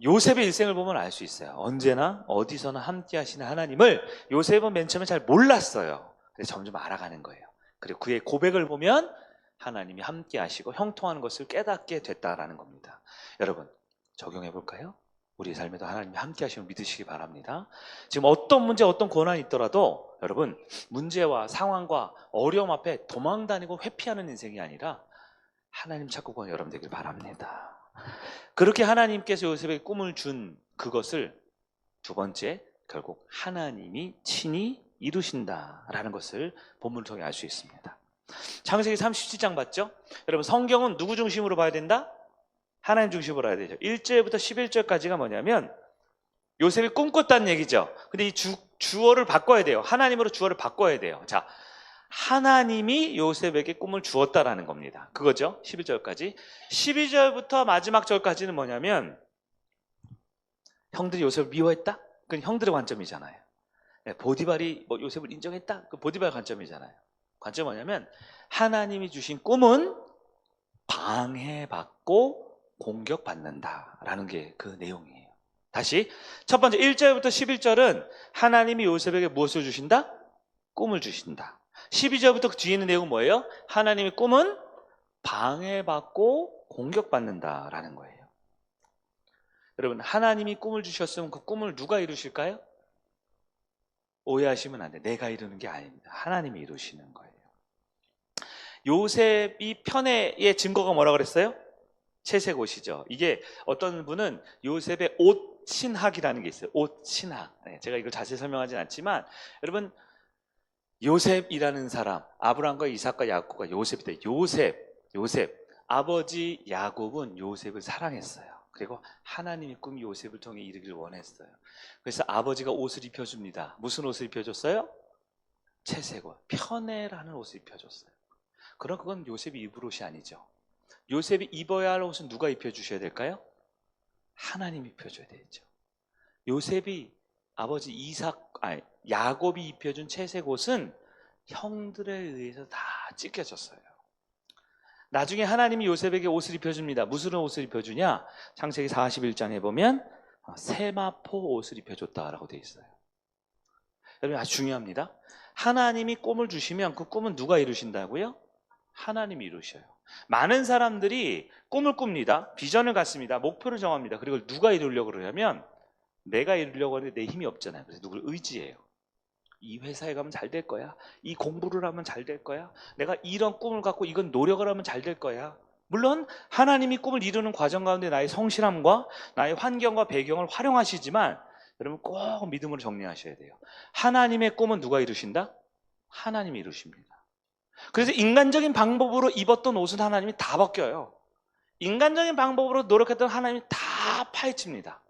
요셉의 일생을 보면 알 수 있어요. 언제나 어디서나 함께 하시는 하나님을 요셉은 맨 처음에 잘 몰랐어요. 근데 점점 알아가는 거예요. 그리고 그의 고백을 보면 하나님이 함께 하시고 형통하는 것을 깨닫게 됐다라는 겁니다. 여러분 적용해 볼까요? 우리 삶에도 하나님이 함께 하시면 믿으시기 바랍니다. 지금 어떤 문제, 어떤 고난이 있더라도 여러분 문제와 상황과 어려움 앞에 도망 다니고 회피하는 인생이 아니라 하나님 찾고 가는 여러분 되길 바랍니다. 그렇게 하나님께서 요셉에게 꿈을 준 그것을 두 번째, 결국 하나님이 친히 이루신다라는 것을 본문을 통해 알 수 있습니다. 창세기 37장 봤죠? 여러분 성경은 누구 중심으로 봐야 된다? 하나님 중심으로 봐야 되죠. 1절부터 11절까지가 뭐냐면 요셉이 꿈꿨다는 얘기죠. 근데 이 주어를 바꿔야 돼요. 하나님으로 주어를 바꿔야 돼요. 자, 하나님이 요셉에게 꿈을 주었다라는 겁니다. 그거죠. 11절까지. 12절부터 마지막 절까지는 뭐냐면 형들이 요셉을 미워했다? 그건 형들의 관점이잖아요. 보디발이 요셉을 인정했다? 그 보디발 관점이잖아요. 관점이 뭐냐면 하나님이 주신 꿈은 방해받고 공격받는다라는 게 그 내용이에요. 다시 첫 번째 1절부터 11절은 하나님이 요셉에게 무엇을 주신다? 꿈을 주신다. 12절부터 그 뒤에 있는 내용은 뭐예요? 하나님의 꿈은 방해받고 공격받는다라는 거예요. 여러분 하나님이 꿈을 주셨으면 그 꿈을 누가 이루실까요? 오해하시면 안 돼. 내가 이루는 게 아닙니다. 하나님이 이루시는 거예요. 요셉이 편애의 증거가 뭐라 그랬어요? 채색 옷이죠. 이게 어떤 분은 요셉의 옷 신학이라는 게 있어요. 옷 신학. 제가 이걸 자세히 설명하진 않지만 여러분 요셉이라는 사람, 아브라함과 이삭과 야곱과 요셉이다. 요셉. 아버지 야곱은 요셉을 사랑했어요. 그리고 하나님의 꿈이 요셉을 통해 이루기를 원했어요. 그래서 아버지가 옷을 입혀줍니다. 무슨 옷을 입혀줬어요? 채색 옷, 편애라는 옷을 입혀줬어요. 그럼 그건 요셉이 입을 옷이 아니죠. 요셉이 입어야 할 옷은 누가 입혀주셔야 될까요? 하나님이 입혀줘야 되죠. 요셉이 아버지 야곱이 입혀준 채색 옷은 형들에 의해서 다 찢겨졌어요. 나중에 하나님이 요셉에게 옷을 입혀줍니다. 무슨 옷을 입혀주냐? 창세기 41장에 보면 세마포 옷을 입혀줬다라고 되어 있어요. 여러분 아주 중요합니다. 하나님이 꿈을 주시면 그 꿈은 누가 이루신다고요? 하나님이 이루셔요. 많은 사람들이 꿈을 꿉니다. 비전을 갖습니다. 목표를 정합니다. 그리고 누가 이루려고 그러냐면 내가 이루려고 하는데 내 힘이 없잖아요. 그래서 누구를 의지해요. 이 회사에 가면 잘 될 거야. 이 공부를 하면 잘 될 거야. 내가 이런 꿈을 갖고 이건 노력을 하면 잘 될 거야. 물론 하나님이 꿈을 이루는 과정 가운데 나의 성실함과 나의 환경과 배경을 활용하시지만 여러분 꼭 믿음으로 정리하셔야 돼요. 하나님의 꿈은 누가 이루신다? 하나님이 이루십니다. 그래서 인간적인 방법으로 입었던 옷은 하나님이 다 벗겨요. 인간적인 방법으로 노력했던 하나님이 다 파헤칩니다.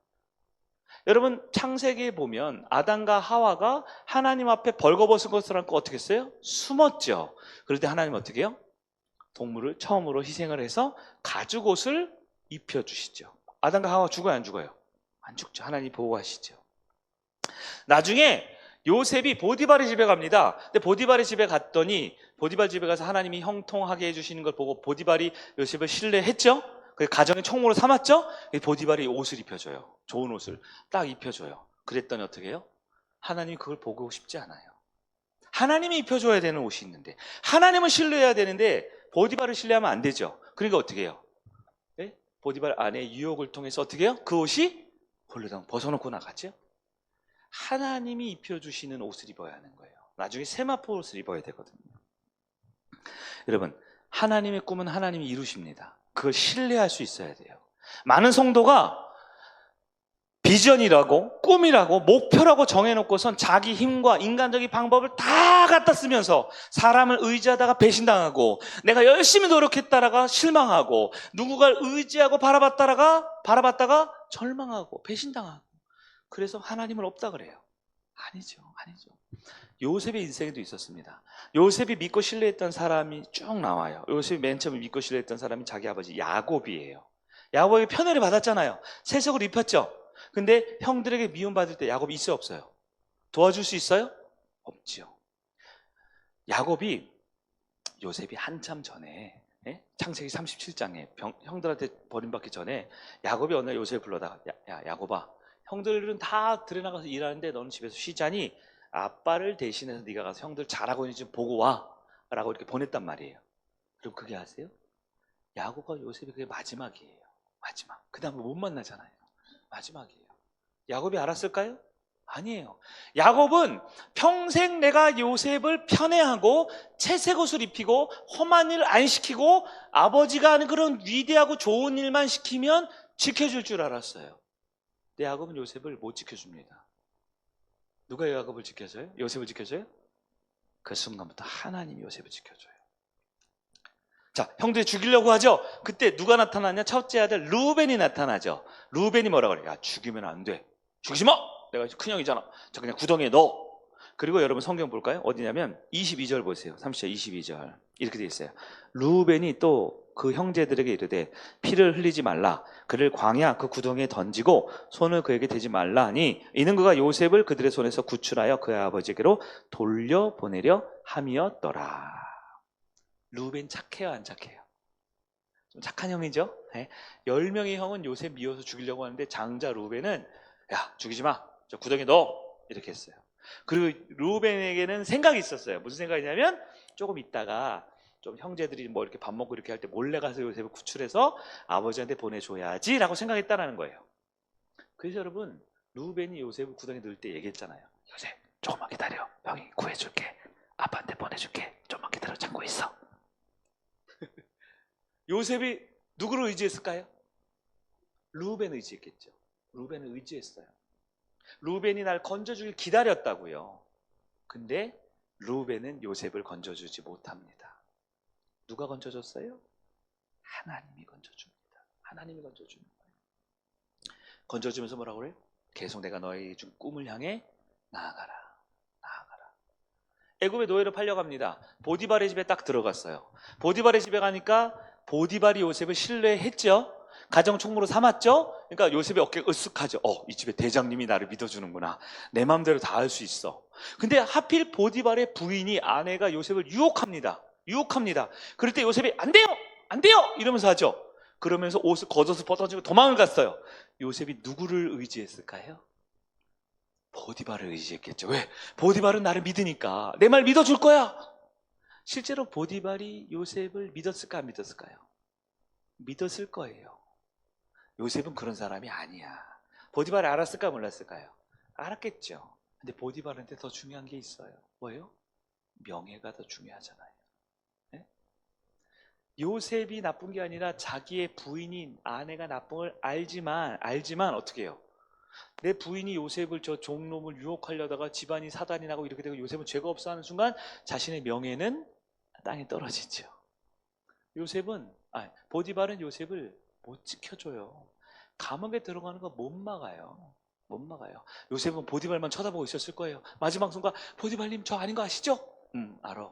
여러분 창세기에 보면 아담과 하와가 하나님 앞에 벌거벗은 것을 안고 어떻게 했어요? 숨었죠. 그럴 때 하나님 어떻게 해요? 동물을 처음으로 희생을 해서 가죽옷을 입혀주시죠. 아담과 하와 죽어요? 안 죽어요? 안 죽죠. 하나님이 보호하시죠. 나중에 요셉이 보디발의 집에 갑니다. 근데 보디발의 집에 갔더니 보디발 집에 가서 하나님이 형통하게 해주시는 걸 보고 보디발이 요셉을 신뢰했죠. 그 가정의 총무로 삼았죠. 보디발이 옷을 입혀줘요. 좋은 옷을 딱 입혀줘요. 그랬더니 어떻게 해요? 하나님이 그걸 보고 싶지 않아요. 하나님이 입혀줘야 되는 옷이 있는데 하나님을 신뢰해야 되는데 보디발을 신뢰하면 안 되죠. 그러니까 어떻게 해요? 네? 보디발 안에 유혹을 통해서 어떻게 해요? 그 옷이 홀르덩 벗어놓고 나가죠. 하나님이 입혀주시는 옷을 입어야 하는 거예요. 나중에 세마포 옷을 입어야 되거든요. 여러분 하나님의 꿈은 하나님이 이루십니다. 그걸 신뢰할 수 있어야 돼요. 많은 성도가 비전이라고 꿈이라고 목표라고 정해놓고선 자기 힘과 인간적인 방법을 다 갖다 쓰면서 사람을 의지하다가 배신당하고 내가 열심히 노력했다가 실망하고 누군가를 의지하고 바라봤다가 절망하고 배신당하고 그래서 하나님은 없다 그래요. 아니죠. 요셉의 인생에도 있었습니다. 요셉이 믿고 신뢰했던 사람이 쭉 나와요. 요셉이 맨 처음에 믿고 신뢰했던 사람이 자기 아버지 야곱이에요. 야곱이 편애를 받았잖아요. 세속을 입혔죠. 근데 형들에게 미움받을 때 야곱이 있어요 없어요? 도와줄 수 있어요? 없지요. 야곱이 요셉이 한참 전에 창세기 37장에 형들한테 버림받기 전에 야곱이 어느 날 요셉을 불러다가 야곱아 형들은 다 들에 나가서 일하는데 너는 집에서 쉬자니 아빠를 대신해서 네가 가서 형들 잘하고 있는지 좀 보고 와 라고 이렇게 보냈단 말이에요. 그럼 그게 아세요? 야곱과 요셉이 그게 마지막이에요. 마지막. 그 다음에 못 만나잖아요. 마지막이에요. 야곱이 알았을까요? 아니에요. 야곱은 평생 내가 요셉을 편애하고 채색 옷을 입히고 험한 일 안 시키고 아버지가 하는 그런 위대하고 좋은 일만 시키면 지켜줄 줄 알았어요. 근데 야곱은 요셉을 못 지켜줍니다. 누가 야곱을 지켜줘요? 요셉을 지켜줘요? 그 순간부터 하나님이 요셉을 지켜줘요. 자, 형들이 죽이려고 하죠? 그때 누가 나타나냐? 첫째 아들 루벤이 나타나죠. 루벤이 뭐라 그래요? 야, 죽이면 안 돼. 죽이지 마! 내가 큰형이잖아. 자, 그냥 구덩이에 넣어. 그리고 여러분 성경 볼까요? 어디냐면 22절 보세요. 30절 22절. 이렇게 돼 있어요. 루벤이 또 그 형제들에게 이르되 피를 흘리지 말라. 그를 광야 그 구덩이에 던지고 손을 그에게 대지 말라 하니 이는 그가 요셉을 그들의 손에서 구출하여 그의 아버지에게로 돌려보내려 함이었더라. 루벤 착해요 안 착해요? 좀 착한 형이죠? 10명의 형은 요셉 미워서 죽이려고 하는데 장자 루벤은 야 죽이지 마. 저 구덩이에 넣어. 이렇게 했어요. 그리고 루벤에게는 생각이 있었어요. 무슨 생각이냐면 조금 있다가 좀 형제들이 뭐 이렇게 밥 먹고 이렇게 할 때 몰래 가서 요셉을 구출해서 아버지한테 보내줘야지 라고 생각했다는 거예요. 그래서 여러분 루벤이 요셉을 구덩이에 넣을 때 얘기했잖아요. 요셉 조금만 기다려. 형이 구해줄게. 아빠한테 보내줄게. 좀만 기다려. 참고 있어. 요셉이 누구를 의지했을까요? 루벤을 의지했겠죠. 루벤을 의지했어요. 루벤이 날 건져주길 기다렸다고요. 근데 루벤은 요셉을 건져주지 못합니다. 누가 건져줬어요? 하나님이 건져줍니다. 하나님이 건져주는 거예요. 건져주면서 뭐라고 그래요? 계속 내가 너에게 준 꿈을 향해 나아가라. 애굽의 노예로 팔려갑니다. 보디발의 집에 딱 들어갔어요. 보디발의 집에 가니까 보디발이 요셉을 신뢰했죠. 가정 총무로 삼았죠. 그러니까 요셉의 어깨가 으쓱하죠. 이 집에 대장님이 나를 믿어주는구나. 내 마음대로 다 할 수 있어. 근데 하필 보디발의 부인이 아내가 요셉을 유혹합니다. 그럴 때 요셉이 안 돼요 이러면서 하죠. 그러면서 옷을 걷어서 벗어지고 도망을 갔어요. 요셉이 누구를 의지했을까요? 보디발을 의지했겠죠. 왜? 보디발은 나를 믿으니까 내 말 믿어줄 거야. 실제로 보디발이 요셉을 믿었을까 안 믿었을까요? 믿었을 거예요. 요셉은 그런 사람이 아니야. 보디발이 알았을까 몰랐을까요? 알았겠죠. 근데 보디발한테 더 중요한 게 있어요. 뭐예요? 명예가 더 중요하잖아요. 네? 요셉이 나쁜 게 아니라 자기의 부인인 아내가 나쁜 걸 알지만 어떻게 해요? 내 부인이 요셉을 저 종놈을 유혹하려다가 집안이 사단이 나고 이렇게 되고 요셉은 죄가 없어 하는 순간 자신의 명예는 땅에 떨어지죠. 보디발은 요셉을 못 지켜줘요. 감옥에 들어가는 거 못 막아요. 못 막아요. 요셉은 보디발만 쳐다보고 있었을 거예요. 마지막 순간 보디발님 저 아닌 거 아시죠? 응, 알아.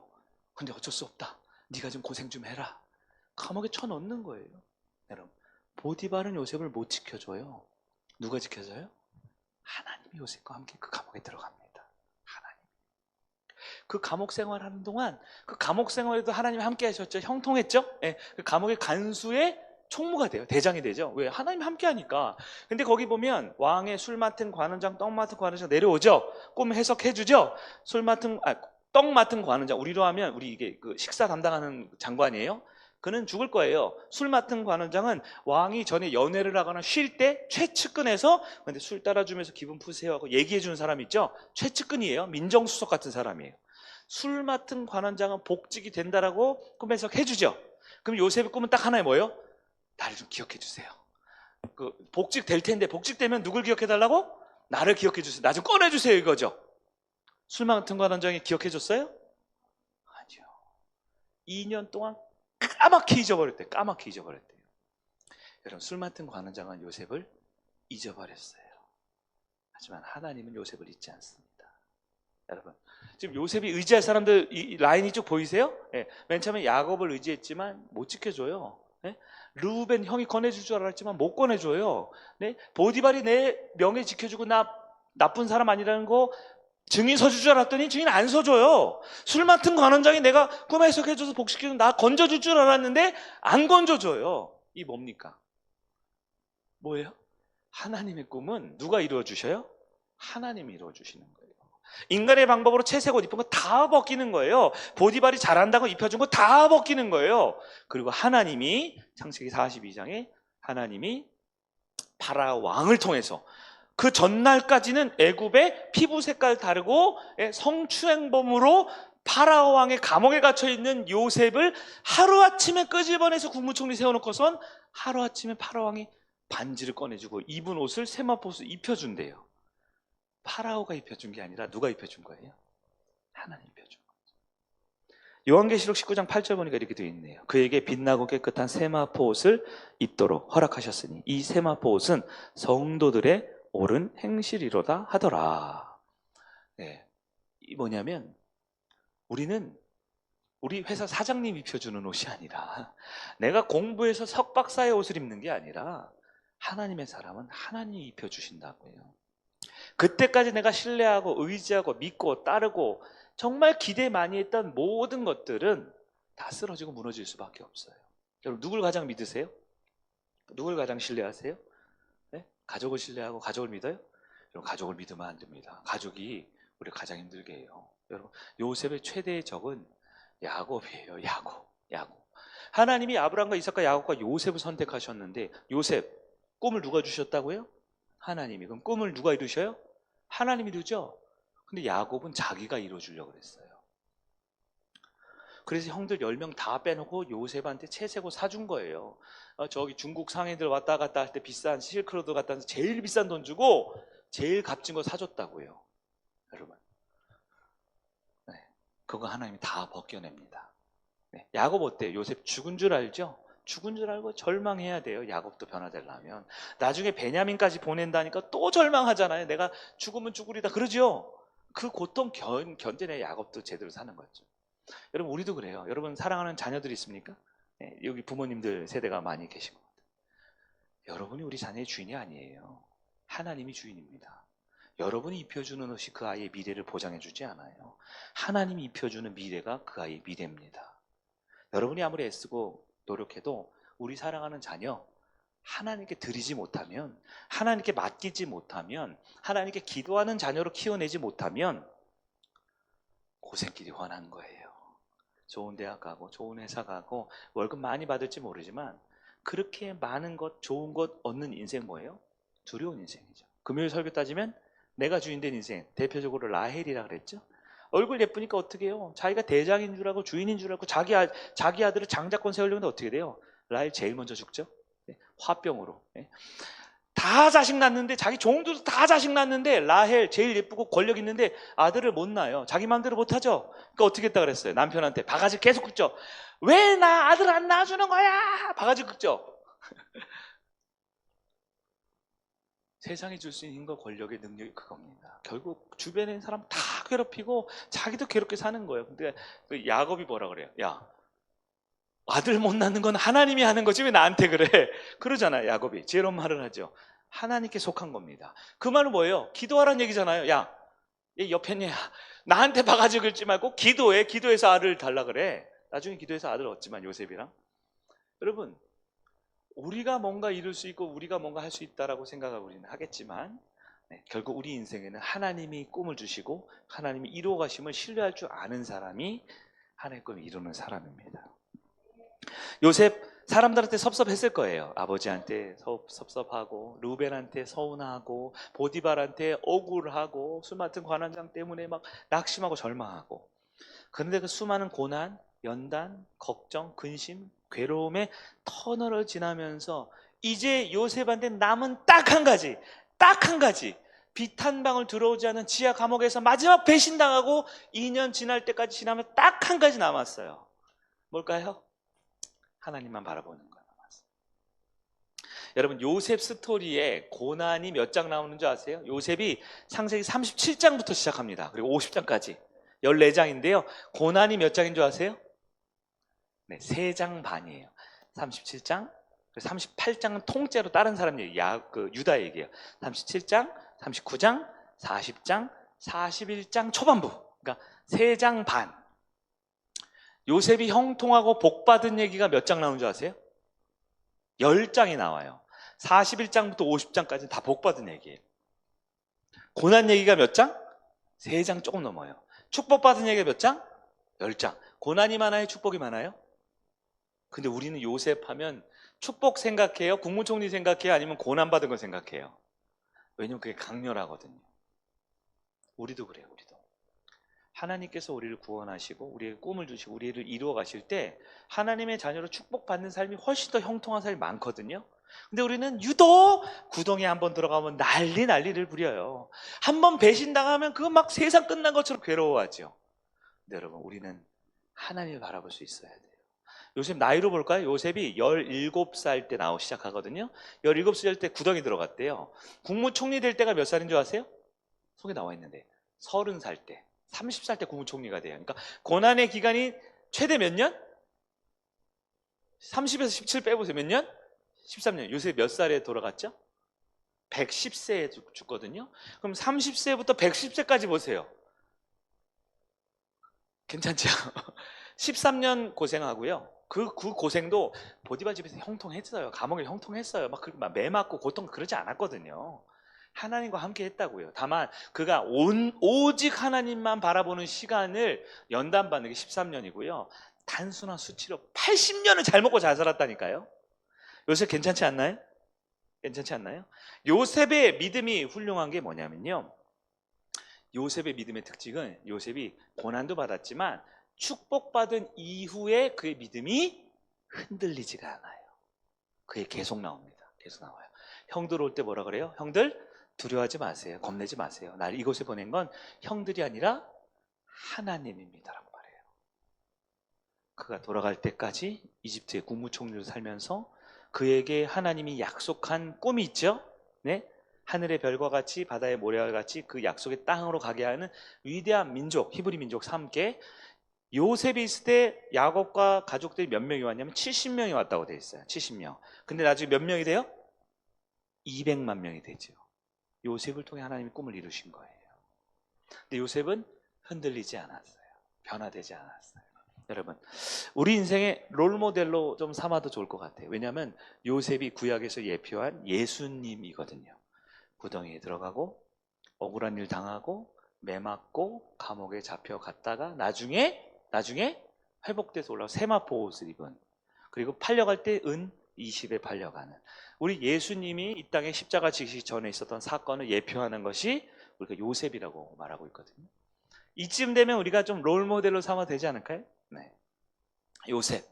근데 어쩔 수 없다. 네가 좀 고생 좀 해라. 감옥에 쳐넣는 거예요. 여러분, 보디발은 요셉을 못 지켜줘요. 누가 지켜줘요? 하나님이 요셉과 함께 그 감옥에 들어갑니다. 하나님. 그 감옥 생활하는 동안 그 감옥 생활에도 하나님이 함께 하셨죠. 형통했죠. 예, 그 감옥의 간수의 총무가 돼요. 대장이 되죠. 왜? 하나님이 함께 하니까. 근데 거기 보면 왕의 술 맡은 관원장, 떡 맡은 관원장 내려오죠. 꿈 해석해 주죠. 떡 맡은 관원장, 우리로 하면 우리 이게 그 식사 담당하는 장관이에요. 그는 죽을 거예요. 술 맡은 관원장은 왕이 전에 연회를 하거나 쉴 때 최측근에서 근데 술 따라주면서 기분 푸세요 하고 얘기해 주는 사람 있죠. 최측근이에요. 민정수석 같은 사람이에요. 술 맡은 관원장은 복직이 된다라고 꿈 해석해 주죠. 그럼 요셉의 꿈은 딱 하나에 뭐예요? 나를 좀 기억해 주세요. 그 복직 될 텐데 복직되면 누굴 기억해 달라고? 나를 기억해 주세요. 나 좀 꺼내 주세요 이거죠. 술 맡은 관원장이 기억해 줬어요? 아니요. 2년 동안 까맣게 잊어버렸대요. 여러분, 술 맡은 관원장은 요셉을 잊어버렸어요. 하지만 하나님은 요셉을 잊지 않습니다. 여러분, 지금 요셉이 의지할 사람들 이 라인이 쭉 보이세요? 네. 맨 처음에 야곱을 의지했지만 못 지켜줘요. 네? 르우벤 형이 꺼내줄 줄 알았지만 못 꺼내줘요. 네? 보디발이 내 명예 지켜주고 나 나쁜 사람 아니라는 거 증인 서줄 줄 알았더니 증인 안 서줘요. 술 맡은 관원장이 내가 꿈 해석해줘서 복식해서 나 건져줄 줄 알았는데 안 건져줘요. 이 뭡니까? 뭐예요? 하나님의 꿈은 누가 이루어주셔요? 하나님이 이루어주시는 거예요. 인간의 방법으로 채색 옷 입은 거 다 벗기는 거예요. 보디발이 잘한다고 입혀준 거 다 벗기는 거예요. 그리고 하나님이 창세기 42장에 하나님이 파라오 왕을 통해서 그 전날까지는 애굽의 피부 색깔 다르고 성추행범으로 파라오 왕의 감옥에 갇혀 있는 요셉을 하루아침에 끄집어내서 국무총리 세워놓고선 하루아침에 파라오 왕이 반지를 꺼내주고 입은 옷을 세마포스 입혀준대요. 파라오가 입혀준 게 아니라 누가 입혀준 거예요? 하나님 입혀준 거죠. 요한계시록 19장 8절 보니까 이렇게 되어 있네요. 그에게 빛나고 깨끗한 세마포 옷을 입도록 허락하셨으니 이 세마포 옷은 성도들의 옳은 행실이로다 하더라. 네. 이 뭐냐면 우리 회사 사장님 입혀주는 옷이 아니라 내가 공부해서 석박사의 옷을 입는 게 아니라 하나님의 사람은 하나님이 입혀주신다고요. 그때까지 내가 신뢰하고 의지하고 믿고 따르고 정말 기대 많이 했던 모든 것들은 다 쓰러지고 무너질 수밖에 없어요. 여러분 누굴 가장 믿으세요? 누굴 가장 신뢰하세요? 네? 가족을 신뢰하고 가족을 믿어요? 여러분 가족을 믿으면 안 됩니다. 가족이 우리를 가장 힘들게 해요. 여러분 요셉의 최대의 적은 야곱이에요. 야곱. 하나님이 아브라함과 이삭과 야곱과 요셉을 선택하셨는데 요셉 꿈을 누가 주셨다고요? 하나님이. 그럼 꿈을 누가 이루셔요? 하나님이 이루죠. 근데 야곱은 자기가 이루어주려고 그랬어요. 그래서 형들 10명 다 빼놓고 요셉한테 채색옷 사준 거예요. 저기 중국 상인들 왔다 갔다 할 때 비싼 실크로드 갔다 와서 제일 비싼 돈 주고 제일 값진 거 사줬다고요. 여러분, 네, 그거 하나님이 다 벗겨냅니다. 네, 야곱 어때요? 요셉 죽은 줄 알죠? 죽은 줄 알고 절망해야 돼요. 야곱도 변화되려면. 나중에 베냐민까지 보낸다니까 또 절망하잖아요. 내가 죽으면 죽으리다 그러죠. 그 고통 견뎌내야 야곱도 제대로 사는 거죠. 여러분 우리도 그래요. 여러분 사랑하는 자녀들이 있습니까? 네, 여기 부모님들 세대가 많이 계신 것 같아요. 여러분이 우리 자녀의 주인이 아니에요. 하나님이 주인입니다. 여러분이 입혀주는 옷이 그 아이의 미래를 보장해주지 않아요. 하나님이 입혀주는 미래가 그 아이의 미래입니다. 여러분이 아무리 애쓰고 노력해도 우리 사랑하는 자녀 하나님께 드리지 못하면, 하나님께 맡기지 못하면, 하나님께 기도하는 자녀로 키워내지 못하면 고생길이 훤한 거예요. 좋은 대학 가고 좋은 회사 가고 월급 많이 받을지 모르지만 그렇게 많은 것, 좋은 것 얻는 인생 뭐예요? 두려운 인생이죠. 금요일 설교 따지면 내가 주인된 인생, 대표적으로 라헬이라 그랬죠. 얼굴 예쁘니까 어떻게 해요? 자기가 대장인 줄 알고 주인인 줄 알고 자기 아들을 장자권 세우려는데 어떻게 돼요? 라헬 제일 먼저 죽죠. 네, 화병으로. 네. 다 자식 낳는데, 자기 종들도 다 자식 낳는데 라헬 제일 예쁘고 권력 있는데 아들을 못 낳아요. 자기 마음대로 못 하죠. 그러니까 어떻게 했다 그랬어요? 남편한테 바가지 계속 긁죠. 왜 나 아들 안 낳아주는 거야? 바가지 긁죠. 세상이 줄 수 있는 거, 권력의 능력이 그겁니다. 결국 주변에 있는 사람 다 괴롭히고 자기도 괴롭게 사는 거예요. 근데 그 야곱이 뭐라 그래요? 야, 아들 못 낳는 건 하나님이 하는 거지 왜 나한테 그래? 그러잖아요. 야곱이 지혜로운 말을 하죠. 하나님께 속한 겁니다. 그 말은 뭐예요? 기도하라는 얘기잖아요. 야, 얘 옆에 얘야, 나한테 바가지 긁지 말고 기도해. 기도해서 아들을 달라 그래. 나중에 기도해서 아들 얻지만, 요셉이랑. 여러분, 우리가 뭔가 이룰 수 있고 우리가 뭔가 할 수 있다라고 생각하고 우리는 하겠지만, 네, 결국 우리 인생에는 하나님이 꿈을 주시고 하나님이 이루어 가심을 신뢰할 줄 아는 사람이 하나님의 꿈을 이루는 사람입니다. 요셉, 사람들한테 섭섭했을 거예요. 아버지한테 섭섭하고, 루벤한테 서운하고, 보디발한테 억울하고, 술 맡은 관원장 때문에 막 낙심하고 절망하고. 그런데 그 수많은 고난, 연단, 걱정, 근심, 괴로움의 터널을 지나면서 이제 요셉한테 남은 딱 한 가지, 딱 한 가지, 빛 한 방울 들어오지 않은 지하 감옥에서 마지막 배신당하고 2년 지날 때까지 지나면 딱 한 가지 남았어요. 뭘까요? 하나님만 바라보는 거예요. 여러분, 요셉 스토리에 고난이 몇 장 나오는 줄 아세요? 요셉이 창세기 37장부터 시작합니다. 그리고 50장까지 14장인데요. 고난이 몇 장인 줄 아세요? 네, 3장 반이에요. 37장, 38장은 통째로 다른 사람 얘기, 유다 얘기예요. 37장, 39장, 40장, 41장 초반부. 그러니까 3장 반. 요셉이 형통하고 복받은 얘기가 몇 장 나오는 줄 아세요? 10장이 나와요. 41장부터 50장까지는 다 복받은 얘기예요. 고난 얘기가 몇 장? 3장 조금 넘어요. 축복받은 얘기가 몇 장? 10장. 고난이 많아요? 축복이 많아요? 근데 우리는 요셉 하면 축복 생각해요? 국무총리 생각해요? 아니면 고난받은 거 생각해요? 왜냐면 그게 강렬하거든요. 우리도 그래요. 우리도. 하나님께서 우리를 구원하시고 우리의 꿈을 주시고 우리를 이루어 가실 때 하나님의 자녀로 축복받는 삶이 훨씬 더 형통한 삶이 많거든요. 근데 우리는 유독 구덩이에 한번 들어가면 난리를 부려요. 한번 배신당하면 그거 막 세상 끝난 것처럼 괴로워하죠. 근데 여러분, 우리는 하나님을 바라볼 수 있어야 돼요. 요셉 나이로 볼까요? 요셉이 17살 때 시작하거든요. 17살 때 구덩이 들어갔대요. 국무총리 될 때가 몇 살인 줄 아세요? 속에 나와 있는데 30살 때, 30살 때 국무총리가 돼요. 그러니까 고난의 기간이 최대 몇 년? 30에서 17 빼보세요. 몇 년? 13년. 요셉 몇 살에 돌아갔죠? 110세에 죽거든요. 그럼 30세부터 110세까지 보세요. 괜찮죠? 13년 고생하고요. 그 고생도 보디발 집에서 형통했어요. 감옥에 형통했어요. 막 매 맞고 고통 그러지 않았거든요. 하나님과 함께 했다고요. 다만 그가 오직 하나님만 바라보는 시간을 연단받는 게 13년이고요. 단순한 수치로 80년을 잘 먹고 잘 살았다니까요. 요셉 괜찮지 않나요? 괜찮지 않나요? 요셉의 믿음이 훌륭한 게 뭐냐면요. 요셉의 믿음의 특징은 요셉이 고난도 받았지만 축복받은 이후에 그의 믿음이 흔들리지가 않아요. 그게 계속 나옵니다. 계속 나와요. 형들 올 때 뭐라 그래요? 형들 두려워하지 마세요. 겁내지 마세요. 날 이곳에 보낸 건 형들이 아니라 하나님입니다라고 말해요. 그가 돌아갈 때까지 이집트의 국무총리로 살면서 그에게 하나님이 약속한 꿈이 있죠. 네? 하늘의 별과 같이 바다의 모래와 같이 그 약속의 땅으로 가게 하는 위대한 민족, 히브리 민족 3개. 요셉이 있을 때 야곱과 가족들이 몇 명이 왔냐면 70명이 왔다고 되어 있어요. 70명. 근데 나중에 몇 명이 돼요? 200만 명이 되죠. 요셉을 통해 하나님이 꿈을 이루신 거예요. 근데 요셉은 흔들리지 않았어요. 변화되지 않았어요. 여러분, 우리 인생의 롤모델로 좀 삼아도 좋을 것 같아요. 왜냐하면 요셉이 구약에서 예표한 예수님이거든요. 구덩이에 들어가고 억울한 일 당하고 매 맞고 감옥에 잡혀갔다가 나중에 회복돼서 올라와 세마포 옷을 입은, 그리고 팔려갈 때 은 20에 팔려가는, 우리 예수님이 이 땅에 십자가 지시기 전에 있었던 사건을 예표하는 것이 우리가 요셉이라고 말하고 있거든요. 이쯤 되면 우리가 좀 롤모델로 삼아도 되지 않을까요? 네. 요셉.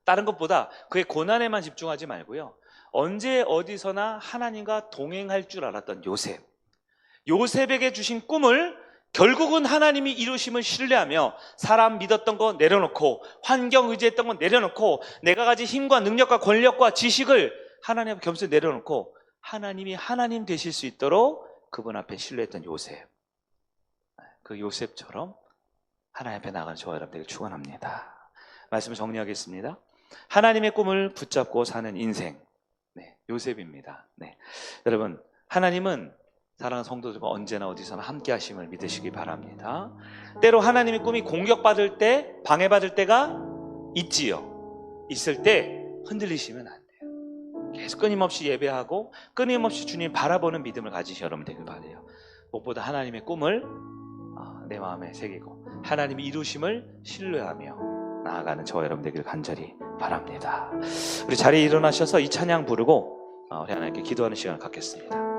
다른 것보다 그의 고난에만 집중하지 말고요, 언제 어디서나 하나님과 동행할 줄 알았던 요셉. 요셉에게 주신 꿈을 결국은 하나님이 이루심을 신뢰하며 사람 믿었던 거 내려놓고, 환경 의지했던 거 내려놓고, 내가 가진 힘과 능력과 권력과 지식을 하나님 앞에 겸손히 내려놓고 하나님이 하나님 되실 수 있도록 그분 앞에 신뢰했던 요셉. 그 요셉처럼 하나님 앞에 나가는 저와 여러분들에게 축원합니다. 말씀을 정리하겠습니다. 하나님의 꿈을 붙잡고 사는 인생, 네, 요셉입니다. 네. 여러분, 하나님은 사랑하는 성도들과 언제나 어디서나 함께 하심을 믿으시기 바랍니다. 때로 하나님의 꿈이 공격받을 때, 방해받을 때가 있지요. 있을 때 흔들리시면 안 돼요. 계속 끊임없이 예배하고 끊임없이 주님 바라보는 믿음을 가지시 여러분 되길 바라요. 무엇보다 하나님의 꿈을 내 마음에 새기고 하나님이 이루심을 신뢰하며 나아가는 저와 여러분 되길 간절히 바랍니다. 우리 자리에 일어나셔서 이 찬양 부르고 우리 하나님께 기도하는 시간을 갖겠습니다.